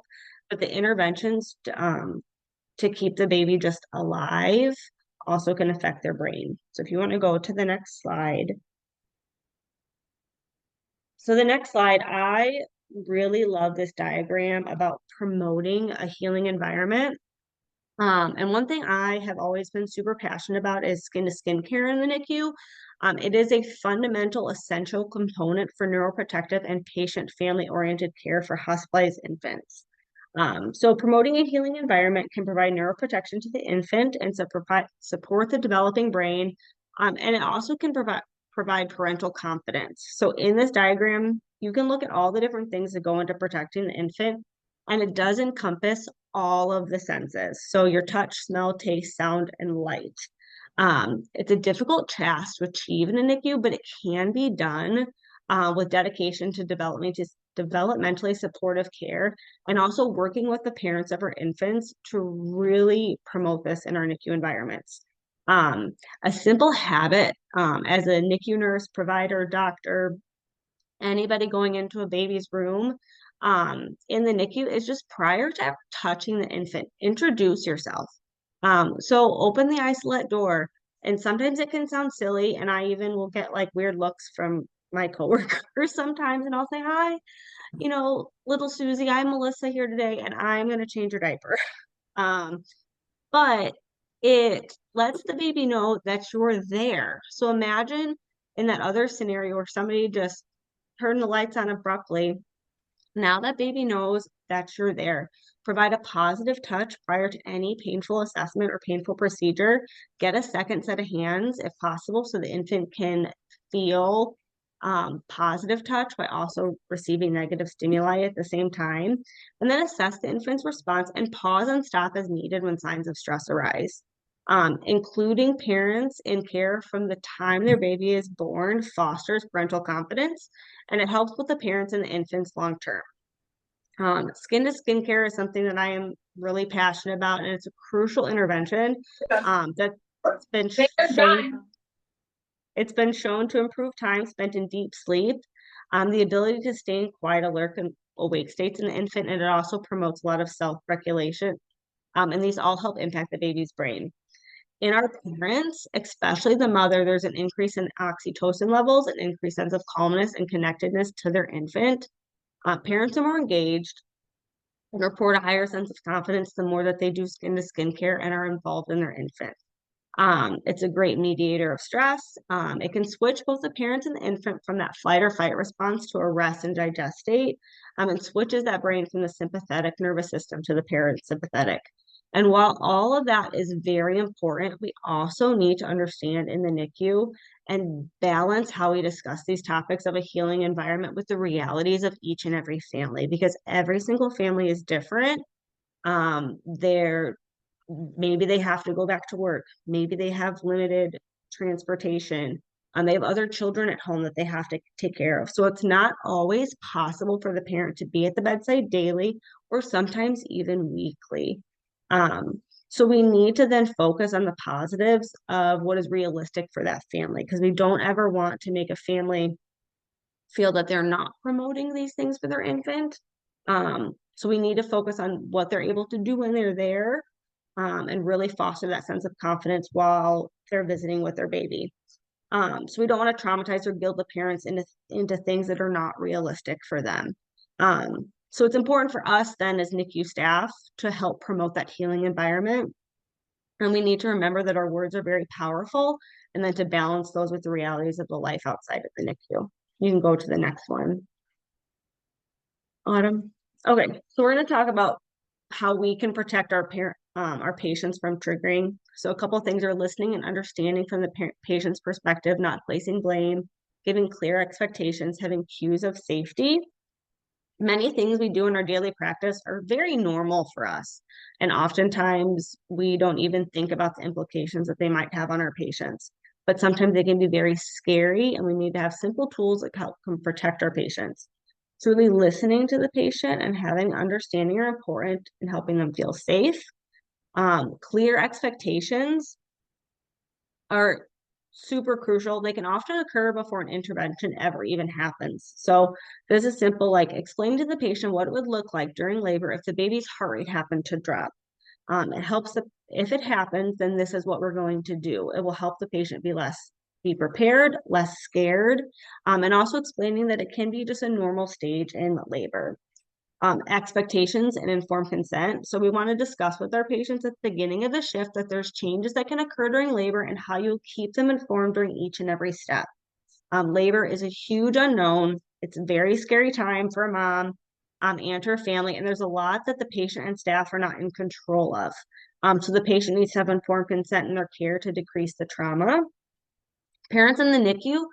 but the interventions to keep the baby just alive also can affect their brain. So if you want to go to the next slide. So the next slide, I really love this diagram about promoting a healing environment. And one thing I have always been super passionate about is skin to skin care in the NICU. It is a fundamental, essential component for neuroprotective and patient family-oriented care for hospitalized infants. So promoting a healing environment can provide neuroprotection to the infant and support the developing brain. And it also can provide parental confidence. So in this diagram, you can look at all the different things that go into protecting the infant, and it does encompass all of the senses. So your touch, smell, taste, sound, and light. It's a difficult task to achieve in a NICU, but it can be done with dedication to developmentally supportive care, and also working with the parents of our infants to really promote this in our NICU environments. A simple habit as a NICU nurse, provider, doctor, anybody going into a baby's room in the NICU is just prior to ever touching the infant, introduce yourself. So open the isolate door, and sometimes it can sound silly, and I even will get like weird looks from my coworkers sometimes, and I'll say, hi, you know, little Susie, I'm Melissa here today, and I'm going to change your diaper. But it lets the baby know that you're there. So imagine in that other scenario where somebody just turned the lights on abruptly. Now that baby knows that you're there. Provide a positive touch prior to any painful assessment or painful procedure. Get a second set of hands if possible so the infant can feel positive touch by also receiving negative stimuli at the same time. And then assess the infant's response and pause and stop as needed when signs of stress arise. Including parents in care from the time their baby is born fosters parental confidence, and it helps with the parents and the infants long term. Skin to skin care is something that I am really passionate about, and it's a crucial intervention that's been shown. It's been shown to improve time spent in deep sleep, the ability to stay in quiet, alert, and awake states in the infant, and it also promotes a lot of self-regulation. And these all help impact the baby's brain. In our parents, especially the mother, there's an increase in oxytocin levels, an increased sense of calmness and connectedness to their infant. Parents are more engaged and report a higher sense of confidence the more that they do skin to skin care and are involved in their infant. It's a great mediator of stress. It can switch both the parents and the infant from that flight or fight response to a rest and digest state, and switches that brain from the sympathetic nervous system to the parasympathetic. And while all of that is very important, we also need to understand in the NICU and balance how we discuss these topics of a healing environment with the realities of each and every family, because every single family is different. Maybe they have to go back to work. Maybe they have limited transportation. They have other children at home that they have to take care of. So it's not always possible for the parent to be at the bedside daily or sometimes even weekly. So we need to then focus on the positives of what is realistic for that family, because we don't ever want to make a family feel that they're not promoting these things for their infant. So we need to focus on what they're able to do when they're there, and really foster that sense of confidence while they're visiting with their baby. So we don't want to traumatize or guilt the parents into things that are not realistic for them. So it's important for us then as NICU staff to help promote that healing environment. And we need to remember that our words are very powerful, and then to balance those with the realities of the life outside of the NICU. You can go to the next one. Autumn. Okay, so we're going to talk about how we can protect our patients from triggering. So a couple of things are listening and understanding from the patient's perspective, not placing blame, giving clear expectations, having cues of safety. Many things we do in our daily practice are very normal for us. And oftentimes we don't even think about the implications that they might have on our patients. But sometimes they can be very scary, and we need to have simple tools that help them protect our patients. So really listening to the patient and having understanding are important in helping them feel safe. Clear expectations are super crucial. They can often occur before an intervention ever even happens. So this is simple, like explain to the patient what it would look like during labor if the baby's heart rate happened to drop. It helps if it happens, then this is what we're going to do. It will help the patient be prepared, less scared, and also explaining that it can be just a normal stage in labor. Expectations and informed consent. So we want to discuss with our patients at the beginning of the shift that there's changes that can occur during labor and how you keep them informed during each and every step. Labor is a huge unknown. It's a very scary time for a mom and her family, and there's a lot that the patient and staff are not in control of. So the patient needs to have informed consent in their care to decrease the trauma. Parents in the NICU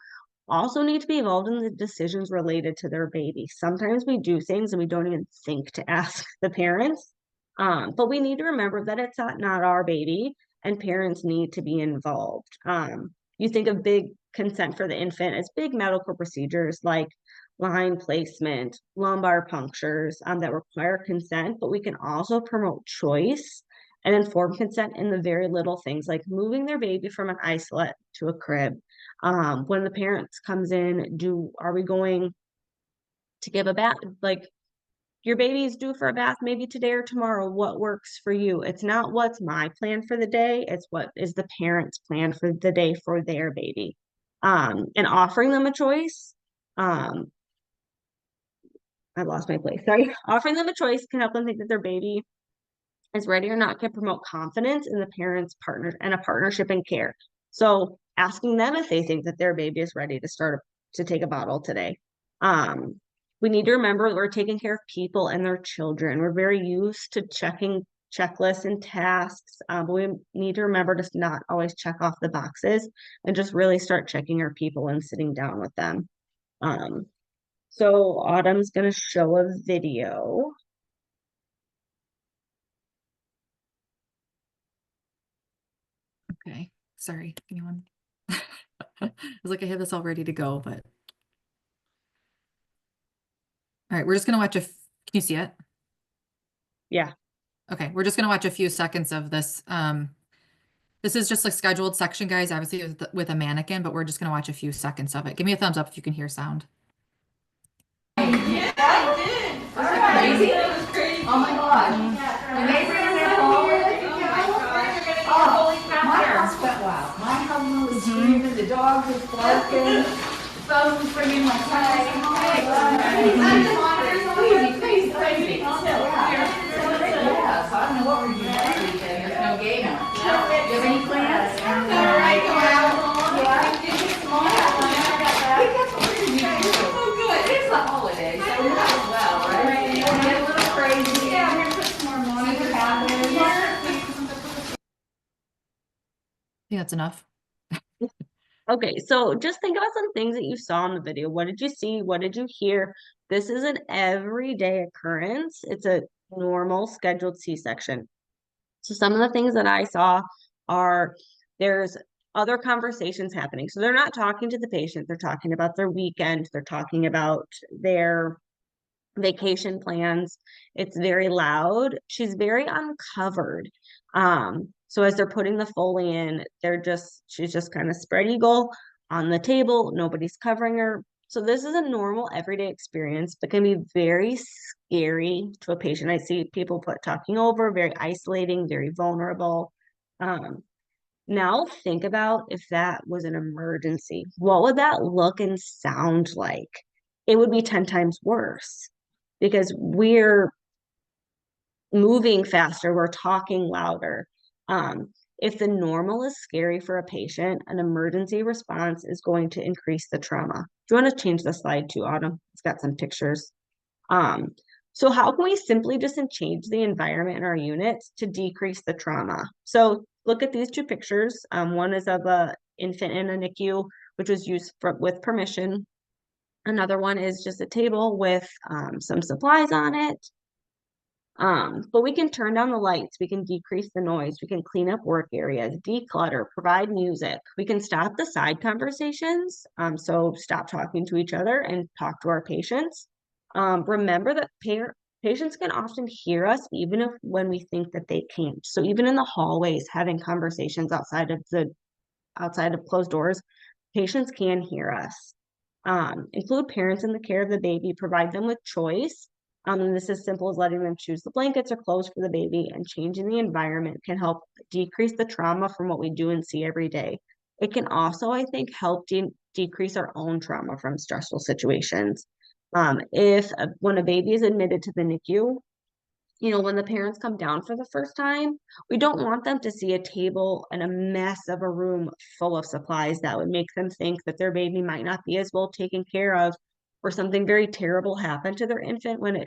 also need to be involved in the decisions related to their baby. Sometimes we do things and we don't even think to ask the parents, but we need to remember that it's not our baby, and parents need to be involved. You think of big consent for the infant as big medical procedures like line placement, lumbar punctures that require consent, but we can also promote choice and informed consent in the very little things like moving their baby from an isolette to a crib. When the parents comes in, are we going to give a bath? Like, your baby's due for a bath maybe today or tomorrow. What works for you? It's not what's my plan for the day. It's what is the parent's plan for the day for their baby. And offering them a choice. I lost my place. Sorry. Offering them a choice can help them think that their baby is ready or not, can promote confidence in the parent's partner and a partnership in care. So asking them if they think that their baby is ready to take a bottle today. We need to remember that we're taking care of people and their children. We're very used to checking checklists and tasks, but we need to remember to not always check off the boxes and just really start checking our people and sitting down with them. So Autumn's going to show a video. Okay, sorry, anyone? I was like, I had this all ready to go, but. All right, we're just gonna watch can you see it? Yeah. Okay, we're just gonna watch a few seconds of this. This is just a scheduled section, guys, obviously with a mannequin, but we're just gonna watch a few seconds of it. Give me a thumbs up if you can hear sound. Yeah, I did. Was it crazy? It was crazy. Oh my gosh. And they ran that forward. Oh, my house went wild. My husband was screaming, the dog was barking, the phone was ringing, my son was crazy. Yeah, so I don't know what we're doing next weekend. There's no game. No. Do you have any plans? All right, go out. Yeah, I did this morning. That's what we're going to do. Oh, good. It's the holiday, so we might as well, right? And you'll get a little crazy. Yeah, we're going to put some more money to happen. I think that's enough. Okay, so just think about some things that you saw in the video. What did you see? What did you hear? This is an everyday occurrence. It's a normal scheduled C-section. So some of the things that I saw are there's other conversations happening. So they're not talking to the patient. They're talking about their weekend. They're talking about their vacation plans. It's very loud. She's very uncovered. So as they're putting the Foley in, she's just kind of spread eagle on the table. Nobody's covering her. So this is a normal everyday experience, but can be very scary to a patient. I see people talking over, very isolating, very vulnerable. Now think about if that was an emergency. What would that look and sound like? It would be 10 times worse because we're moving faster, we're talking louder. If the normal is scary for a patient, an emergency response is going to increase the trauma. Do you want to change the slide to Autumn? It's got some pictures. So how can we simply just change the environment in our units to decrease the trauma? So look at these two pictures. One is of a infant in a NICU, which was used with permission. Another one is just a table with some supplies on it. But we can turn down the lights, we can decrease the noise, we can clean up work areas, declutter, provide music. We can stop the side conversations. So stop talking to each other and talk to our patients. Remember that patients can often hear us even if when we think that they can't. So even in the hallways, having conversations outside of closed doors, patients can hear us. Include parents in the care of the baby, provide them with choice. And this is simple as letting them choose the blankets or clothes for the baby, and changing the environment can help decrease the trauma from what we do and see every day. It can also, I think, help decrease our own trauma from stressful situations. When a baby is admitted to the NICU, when the parents come down for the first time, we don't want them to see a table and a mess of a room full of supplies that would make them think that their baby might not be as well taken care of, or something very terrible happened to their infant when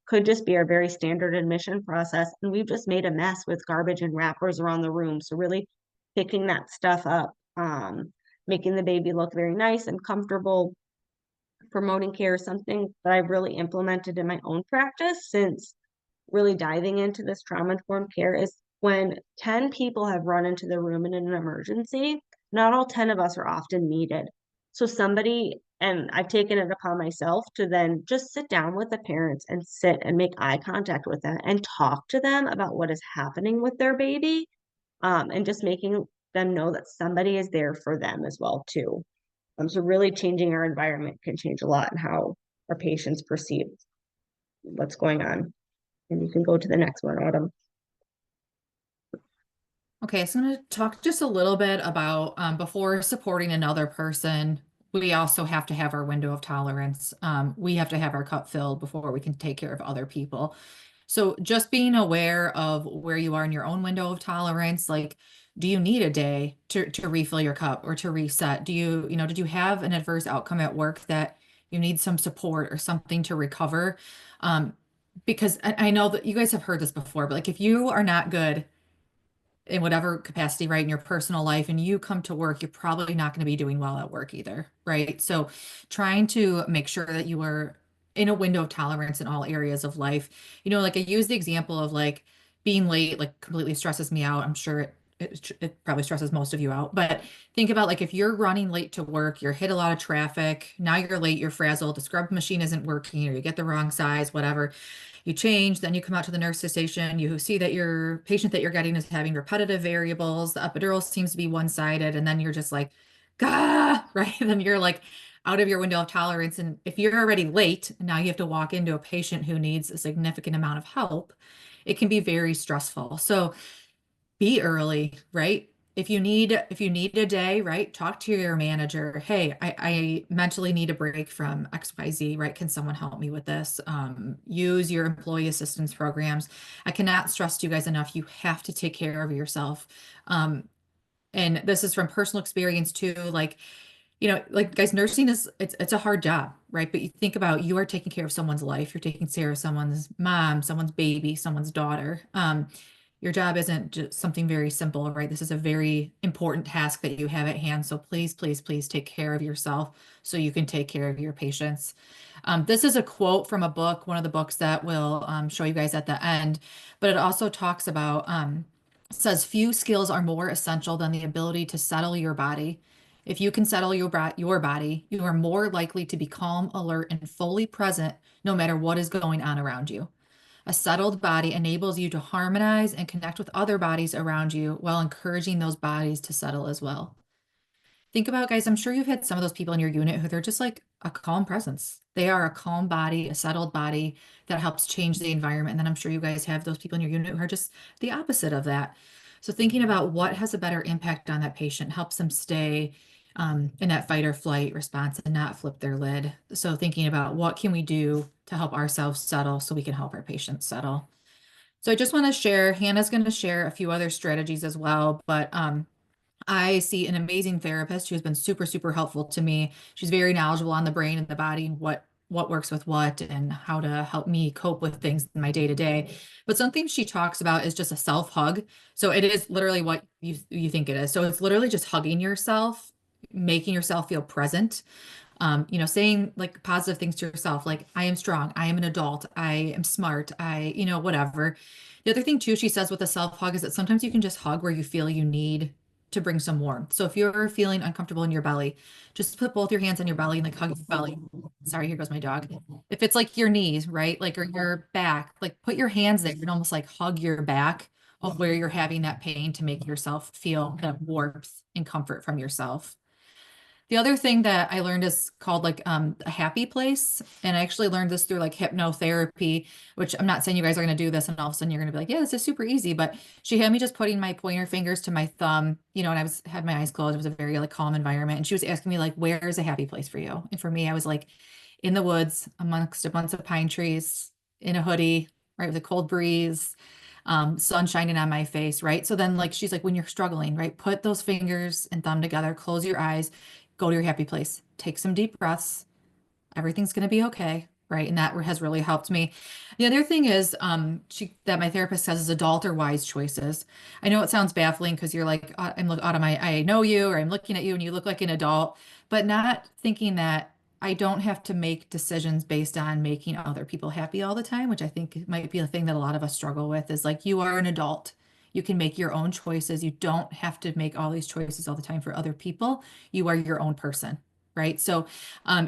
could just be our very standard admission process. And we've just made a mess with garbage and wrappers around the room. So really picking that stuff up, making the baby look very nice and comfortable, promoting care is something that I've really implemented in my own practice since really diving into this trauma-informed care. Is when 10 people have run into the room in an emergency, not all 10 of us are often needed. So and I've taken it upon myself to then just sit down with the parents and sit and make eye contact with them and talk to them about what is happening with their baby, and just making them know that somebody is there for them as well too. So really changing our environment can change a lot in how our patients perceive what's going on. And you can go to the next one, Autumn. Okay, so I'm going to talk just a little bit about before supporting another person, we also have to have our window of tolerance. We have to have our cup filled before we can take care of other people. So just being aware of where you are in your own window of tolerance, like, do you need a day to refill your cup or to reset? Did you have an adverse outcome at work that you need some support or something to recover? Because I know that you guys have heard this before, but like if you are not good in whatever capacity, right, in your personal life, and you come to work, you're probably not going to be doing well at work either, right? So trying to make sure that you are in a window of tolerance in all areas of life. Like I use the example of like being late, like completely stresses me out. I'm sure it probably stresses most of you out, but think about like if you're running late to work, you're hit a lot of traffic, now you're late, you're frazzled, the scrub machine isn't working, or you get the wrong size, whatever. You change, then you come out to the nurse's station, you see that your patient that you're getting is having repetitive variables, the epidural seems to be one-sided, and then you're just like, gah, right? Then you're like out of your window of tolerance. And if you're already late, and now you have to walk into a patient who needs a significant amount of help, it can be very stressful. So be early, right? If you need a day, right, talk to your manager. Hey, I mentally need a break from XYZ, right? Can someone help me with this? Use your employee assistance programs. I cannot stress to you guys enough. You have to take care of yourself. And this is from personal experience too. Like, guys, nursing it's a hard job, right? But you think about, you are taking care of someone's life. You're taking care of someone's mom, someone's baby, someone's daughter. Your job isn't just something very simple, right? This is a very important task that you have at hand. So please, please, please take care of yourself so you can take care of your patients. This is a quote from a book, one of the books that we'll show you guys at the end, but it also talks about, says, few skills are more essential than the ability to settle your body. If you can settle your body, you are more likely to be calm, alert, and fully present no matter what is going on around you. A settled body enables you to harmonize and connect with other bodies around you while encouraging those bodies to settle as well. Think about, guys, I'm sure you've had some of those people in your unit who they're just like a calm presence. They are a calm body, a settled body that helps change the environment. And then I'm sure you guys have those people in your unit who are just the opposite of that. So thinking about what has a better impact on that patient helps them stay in that fight or flight response and not flip their lid. So thinking about what can we do to help ourselves settle so we can help our patients settle. So I just want to share, Hannah's going to share a few other strategies as well, but I see an amazing therapist who's been super, super helpful to me. She's very knowledgeable on the brain and the body, what works with what, and how to help me cope with things in my day to day. But something she talks about is just a self hug. So it is literally what you think it is. So it's literally just hugging yourself, making yourself feel present. Saying like positive things to yourself, like I am strong, I am an adult, I am smart, whatever. The other thing too, she says with a self hug is that sometimes you can just hug where you feel you need to bring some warmth. So if you're feeling uncomfortable in your belly, just put both your hands on your belly and like hug your belly. Sorry, here goes my dog. If it's like your knees, right? Like, or your back, like put your hands there and almost like hug your back of where you're having that pain to make yourself feel that warmth and comfort from yourself. The other thing that I learned is called like a happy place. And I actually learned this through like hypnotherapy, which I'm not saying you guys are going to do this and all of a sudden you're going to be like, yeah, this is super easy. But she had me just putting my pointer fingers to my thumb, and had my eyes closed. It was a very like calm environment. And she was asking me like, where is a happy place for you? And for me, I was like in the woods amongst a bunch of pine trees in a hoodie, right? With a cold breeze, sun shining on my face, right? So then like, she's like, when you're struggling, right? Put those fingers and thumb together, close your eyes, go to your happy place, take some deep breaths. Everything's going to be okay. Right. And that has really helped me. The other thing is, that my therapist says is adult or wise choices. I know it sounds baffling because you're like, I'm look out of my, I know you, or I'm looking at you and you look like an adult, but not thinking that I don't have to make decisions based on making other people happy all the time, which I think might be a thing that a lot of us struggle with is like, you are an adult. You can make your own choices. You don't have to make all these choices all the time for other people. You are your own person, right? So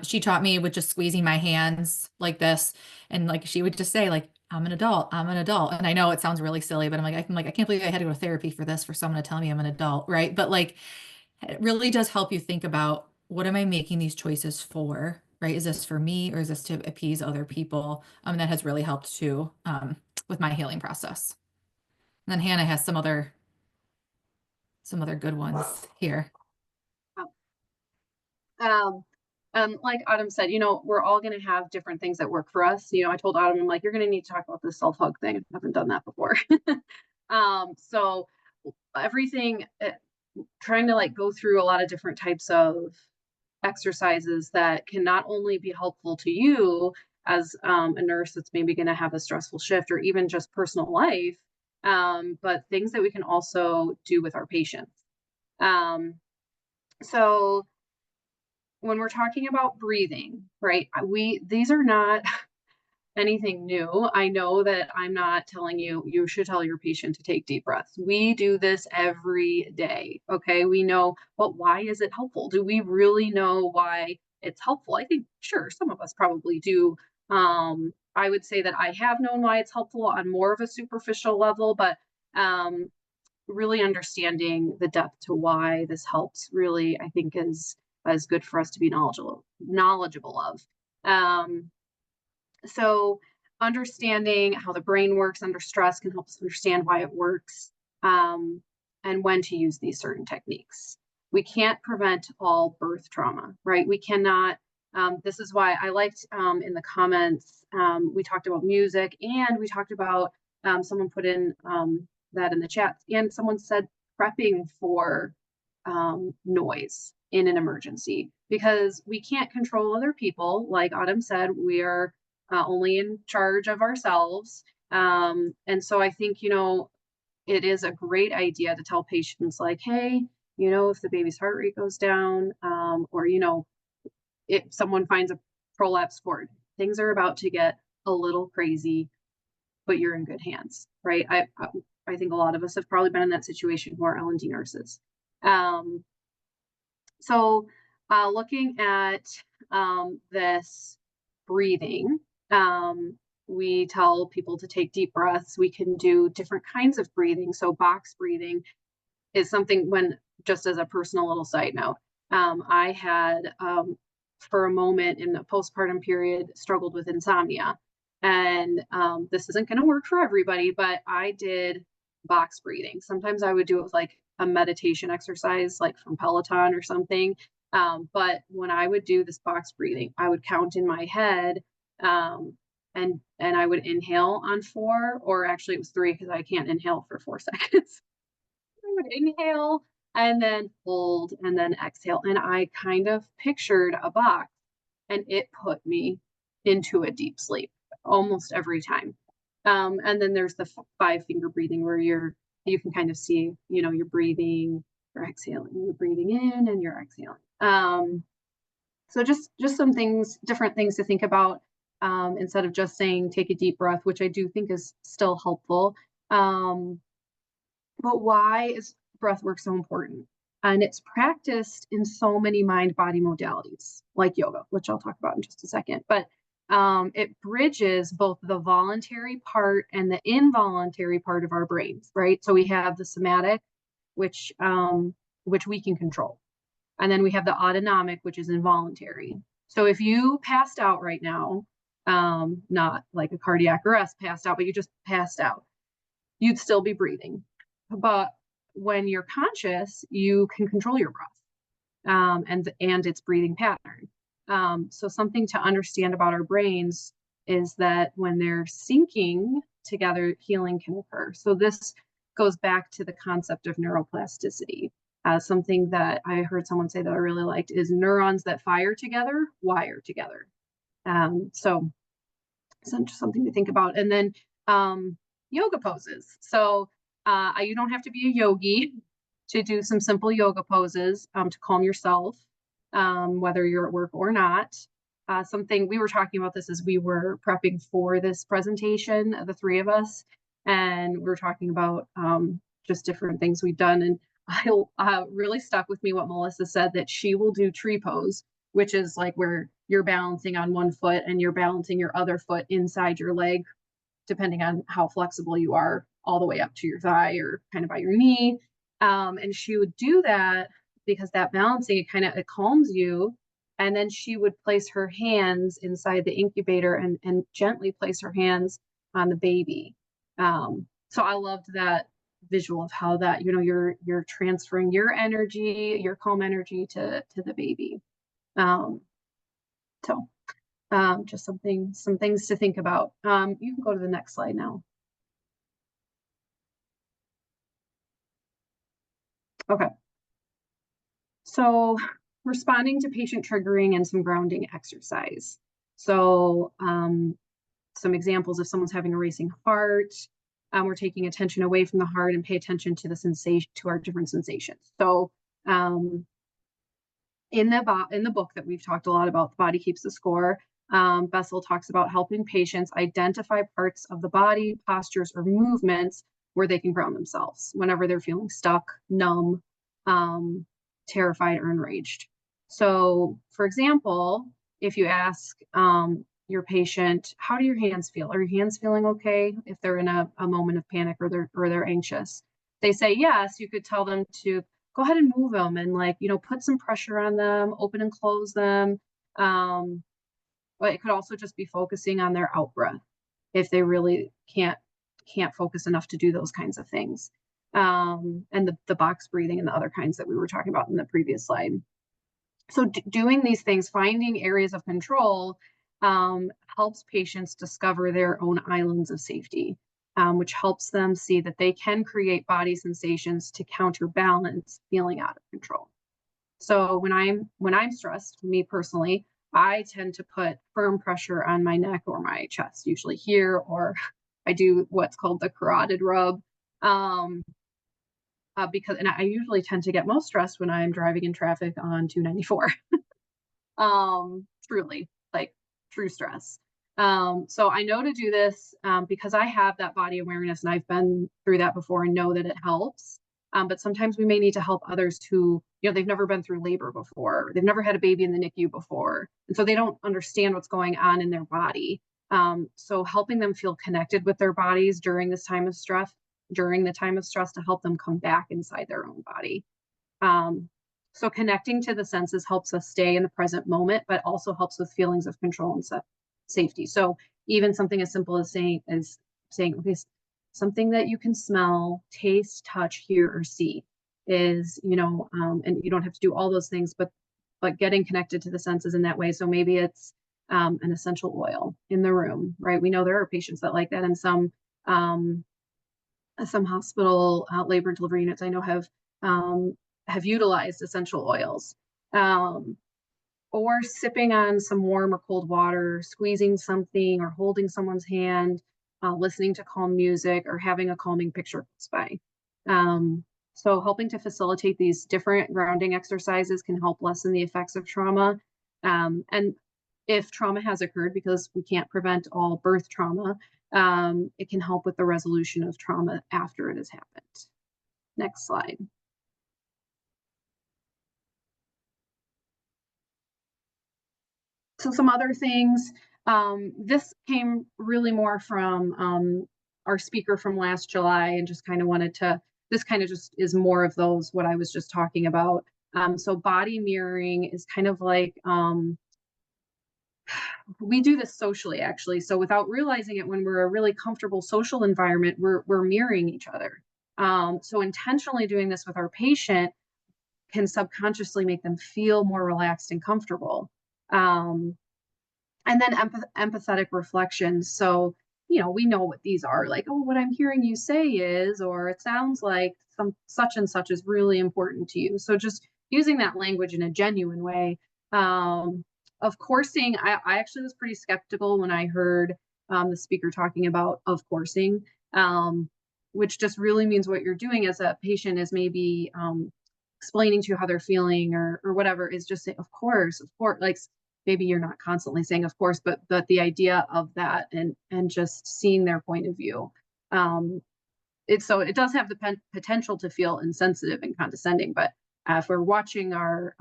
she taught me with just squeezing my hands like this. And like she would just say, like, I'm an adult, I'm an adult. And I know it sounds really silly, but I'm like, I can't believe I had to go to therapy for this, for someone to tell me I'm an adult, right? But like it really does help you think about what am I making these choices for, right? Is this for me or is this to appease other people? That has really helped too, with my healing process. And then Hannah has some other good ones here. Like Autumn said, we're all going to have different things that work for us. I told Autumn, I'm like, you're going to need to talk about this self-hug thing. I haven't done that before. So everything, trying to like go through a lot of different types of exercises that can not only be helpful to you as a nurse that's maybe going to have a stressful shift or even just personal life, but things that we can also do with our patients. So when we're talking about breathing, right, these are not anything new. I know that I'm not telling you should tell your patient to take deep breaths. We do this every day. Okay. We know, but why is it helpful? Do we really know why it's helpful? I think, sure, some of us probably do. I would say that I have known why it's helpful on more of a superficial level, but really understanding the depth to why this helps really, I think is good for us to be knowledgeable of. So understanding how the brain works under stress can help us understand why it works, and when to use these certain techniques. We can't prevent all birth trauma, right? We cannot. This is why I liked in the comments, we talked about music and we talked about, someone put in that in the chat, and someone said prepping for noise in an emergency, because we can't control other people. Like Autumn said, we are only in charge of ourselves. And so I think, it is a great idea to tell patients like, hey, if the baby's heart rate goes down, or, if someone finds a prolapse cord, things are about to get a little crazy, but you're in good hands, right? I think a lot of us have probably been in that situation who are L&D nurses. So looking at this breathing, we tell people to take deep breaths. We can do different kinds of breathing. So box breathing is something, when, just as a personal little side note, I had for a moment in the postpartum period struggled with insomnia. And this isn't going to work for everybody, but I did box breathing. Sometimes I would do it with like a meditation exercise, like from Peloton or something. But when I would do this box breathing, I would count in my head, and I would inhale on 4, or actually it was 3 because I can't inhale for 4 seconds. I would inhale and then hold and then exhale. And I kind of pictured a box, and it put me into a deep sleep almost every time. And then there's the 5-finger breathing where you can kind of see, you're breathing, you're exhaling, you're breathing in and you're exhaling. So just some things, different things to think about, instead of just saying, take a deep breath, which I do think is still helpful. But why is breath work so important? And it's practiced in so many mind-body modalities, like yoga, which I'll talk about in just a second. But it bridges both the voluntary part and the involuntary part of our brains, right? So we have the somatic, which we can control. And then we have the autonomic, which is involuntary. So if you passed out right now, not like a cardiac arrest passed out, but you just passed out, you'd still be breathing. But when you're conscious, you can control your breath, and its breathing pattern. So something to understand about our brains is that when they're syncing together, healing can occur. So this goes back to the concept of neuroplasticity. Something that I heard someone say that I really liked is neurons that fire together, wire together. So just something to think about. And then yoga poses. So you don't have to be a yogi to do some simple yoga poses to calm yourself, whether you're at work or not. Something we were talking about this as we were prepping for this presentation, the 3 of us, and we were talking about just different things we've done. And I really stuck with me what Melissa said, that she will do tree pose, which is like where you're balancing on one foot and you're balancing your other foot inside your leg, depending on how flexible you are, all the way up to your thigh or kind of by your knee. And she would do that because that balancing, it calms you. And then she would place her hands inside the incubator and gently place her hands on the baby. So I loved that visual of how that, you're transferring your energy, your calm energy to the baby. Just some things to think about. You can go to the next slide now. Okay. So responding to patient triggering and some grounding exercise. So some examples: if someone's having a racing heart, we're taking attention away from the heart and pay attention to the sensation, to our different sensations. So in the book that we've talked a lot about, The Body Keeps the Score, Bessel talks about helping patients identify parts of the body, postures, or movements where they can ground themselves whenever they're feeling stuck, numb, terrified, or enraged. So, for example, if you ask your patient, how do your hands feel? Are your hands feeling okay? If they're in a moment of panic or they're anxious, they say yes, you could tell them to go ahead and move them and put some pressure on them, open and close them. But it could also just be focusing on their out breath if they really can't focus enough to do those kinds of things. And the box breathing and the other kinds that we were talking about in the previous slide. So doing these things, finding areas of control, helps patients discover their own islands of safety, which helps them see that they can create body sensations to counterbalance feeling out of control. So when I'm stressed, me personally, I tend to put firm pressure on my neck or my chest, usually here, or I do what's called the carotid rub, because I usually tend to get most stressed when I'm driving in traffic on 294. Truly, like true stress. So I know to do this because I have that body awareness and I've been through that before and know that it helps. But sometimes we may need to help others who, they've never been through labor before. They've never had a baby in the NICU before. And so they don't understand what's going on in their body. So helping them feel connected with their bodies during the time of stress to help them come back inside their own body. So connecting to the senses helps us stay in the present moment, but also helps with feelings of control and safety. So even something as simple as saying, okay, something that you can smell, taste, touch, hear, or see is, and you don't have to do all those things, but getting connected to the senses in that way. So maybe it's, an essential oil in the room, right? We know there are patients that like that, and some hospital labor and delivery units I know have utilized essential oils. Or sipping on some warm or cold water, squeezing something, or holding someone's hand, listening to calm music, or having a calming picture close by. So helping to facilitate these different grounding exercises can help lessen the effects of trauma. And if trauma has occurred, because we can't prevent all birth trauma, it can help with the resolution of trauma after it has happened. Next slide. So some other things, this came really more from our speaker from last July, and just kind of wanted to, this kind of just is more of those, what I was just talking about. So body mirroring is kind of like, we do this socially, actually. So without realizing it, when we're a really comfortable social environment, we're mirroring each other. So intentionally doing this with our patient can subconsciously make them feel more relaxed and comfortable. And then empathetic reflections. So, we know what these are, like, oh, what I'm hearing you say is, or it sounds like some such and such is really important to you. So just using that language in a genuine way. Of coursing, I actually was pretty skeptical when I heard the speaker talking about of coursing, which just really means what you're doing as a patient is maybe explaining to you how they're feeling or whatever, is just say, of course, like maybe you're not constantly saying of course, but the idea of that and just seeing their point of view. So it does have the potential to feel insensitive and condescending, but if we're watching our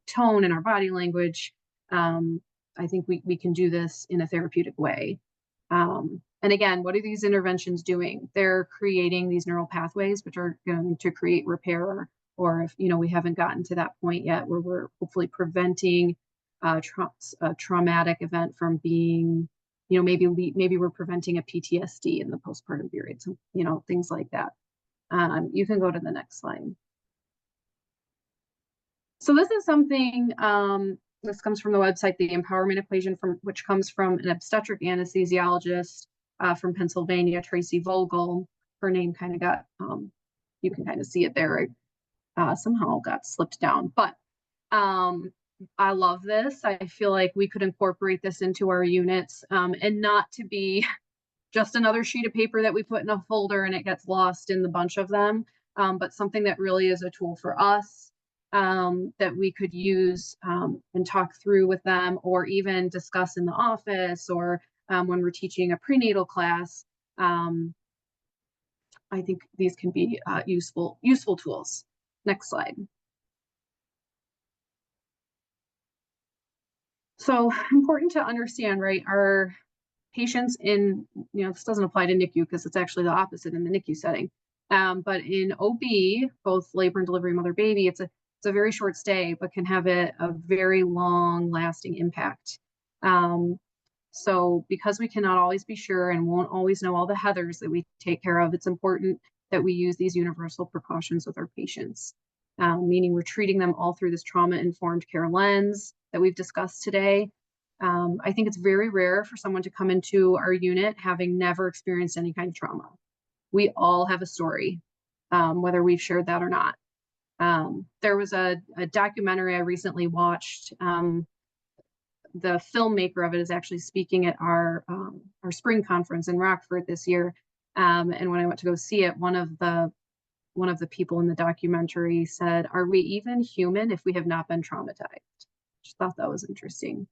tone and our body language, I think we can do this in a therapeutic way. And again, what are these interventions doing? They're creating these neural pathways, which are going to create repair, or if we haven't gotten to that point yet, where we're hopefully preventing a traumatic event from being, maybe we're preventing a PTSD in the postpartum period, so things like that. You can go to the next slide. So this is something, this comes from the website, the Empowerment Equation, which comes from an obstetric anesthesiologist from Pennsylvania, Tracy Vogel. Her name kind of got, you can kind of see it there, somehow got slipped down, but I love this. I feel like we could incorporate this into our units, and not to be just another sheet of paper that we put in a folder and it gets lost in the bunch of them, but something that really is a tool for us, that we could use and talk through with them, or even discuss in the office, or when we're teaching a prenatal class. I think these can be useful tools. Next slide. So important to understand, right? Our patients in, this doesn't apply to NICU because it's actually the opposite in the NICU setting. But in OB, both labor and delivery, mother, baby, it's a very short stay, but can have a very long lasting impact. So because we cannot always be sure and won't always know all the Heathers that we take care of, it's important that we use these universal precautions with our patients, meaning we're treating them all through this trauma-informed care lens that we've discussed today. I think it's very rare for someone to come into our unit having never experienced any kind of trauma. We all have a story, whether we've shared that or not. There was a documentary I recently watched. The filmmaker of it is actually speaking at our spring conference in Rockford this year. And when I went to go see it, one of the people in the documentary said, "Are we even human if we have not been traumatized?" Just thought that was interesting.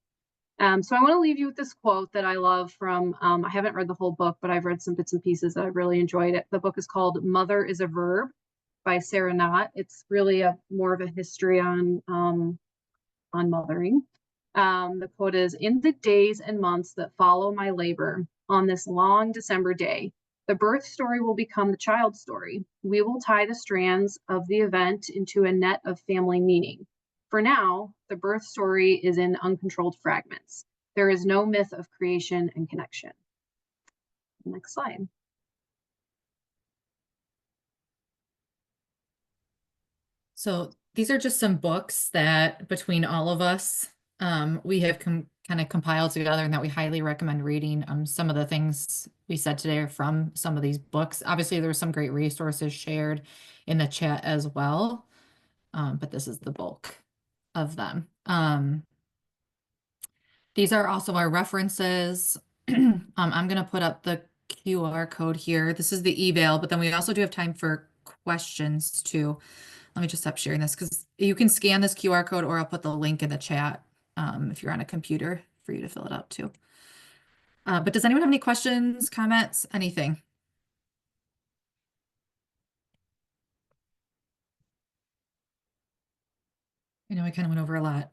So I want to leave you with this quote that I love from, I haven't read the whole book, but I've read some bits and pieces that I've really enjoyed it. The book is called Mother is a Verb by Sarah Knott. It's really more of a history on mothering. The quote is, "In the days and months that follow my labor, on this long December day, the birth story will become the child story. We will tie the strands of the event into a net of family meaning. For now, the birth story is in uncontrolled fragments. There is no myth of creation and connection." Next slide. So these are just some books that between all of us we have kind of compiled together and that we highly recommend reading. Some of the things we said today are from some of these books. Obviously, there's some great resources shared in the chat as well. But this is the bulk of them. These are also our references. I'm going to put up the QR code here. This is the eval, but then we also do have time for questions too. Let me just stop sharing this because you can scan this QR code or I'll put the link in the chat if you're on a computer for you to fill it out too. But does anyone have any questions, comments, anything? I know I kind of went over a lot.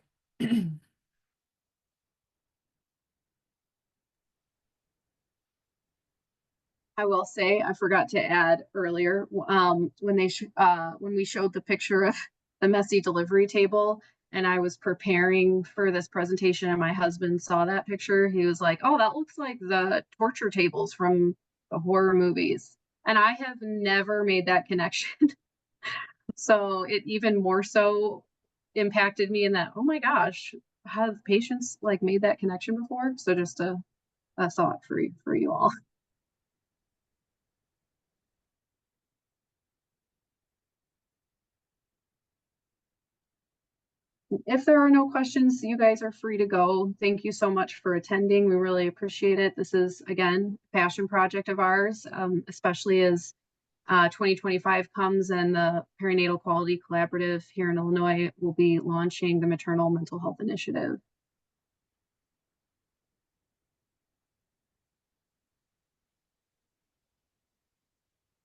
I will say, I forgot to add earlier, when we showed the picture of the messy delivery table and I was preparing for this presentation and my husband saw that picture, he was like, oh, that looks like the torture tables from the horror movies. And I have never made that connection. So it even more so impacted me in that, oh my gosh, have patients like made that connection before? So just a thought for you all. If there are no questions, you guys are free to go. Thank you so much for attending. We really appreciate it. This is, again, a passion project of ours, especially as 2025 comes and the Perinatal Quality Collaborative here in Illinois will be launching the Maternal Mental Health Initiative.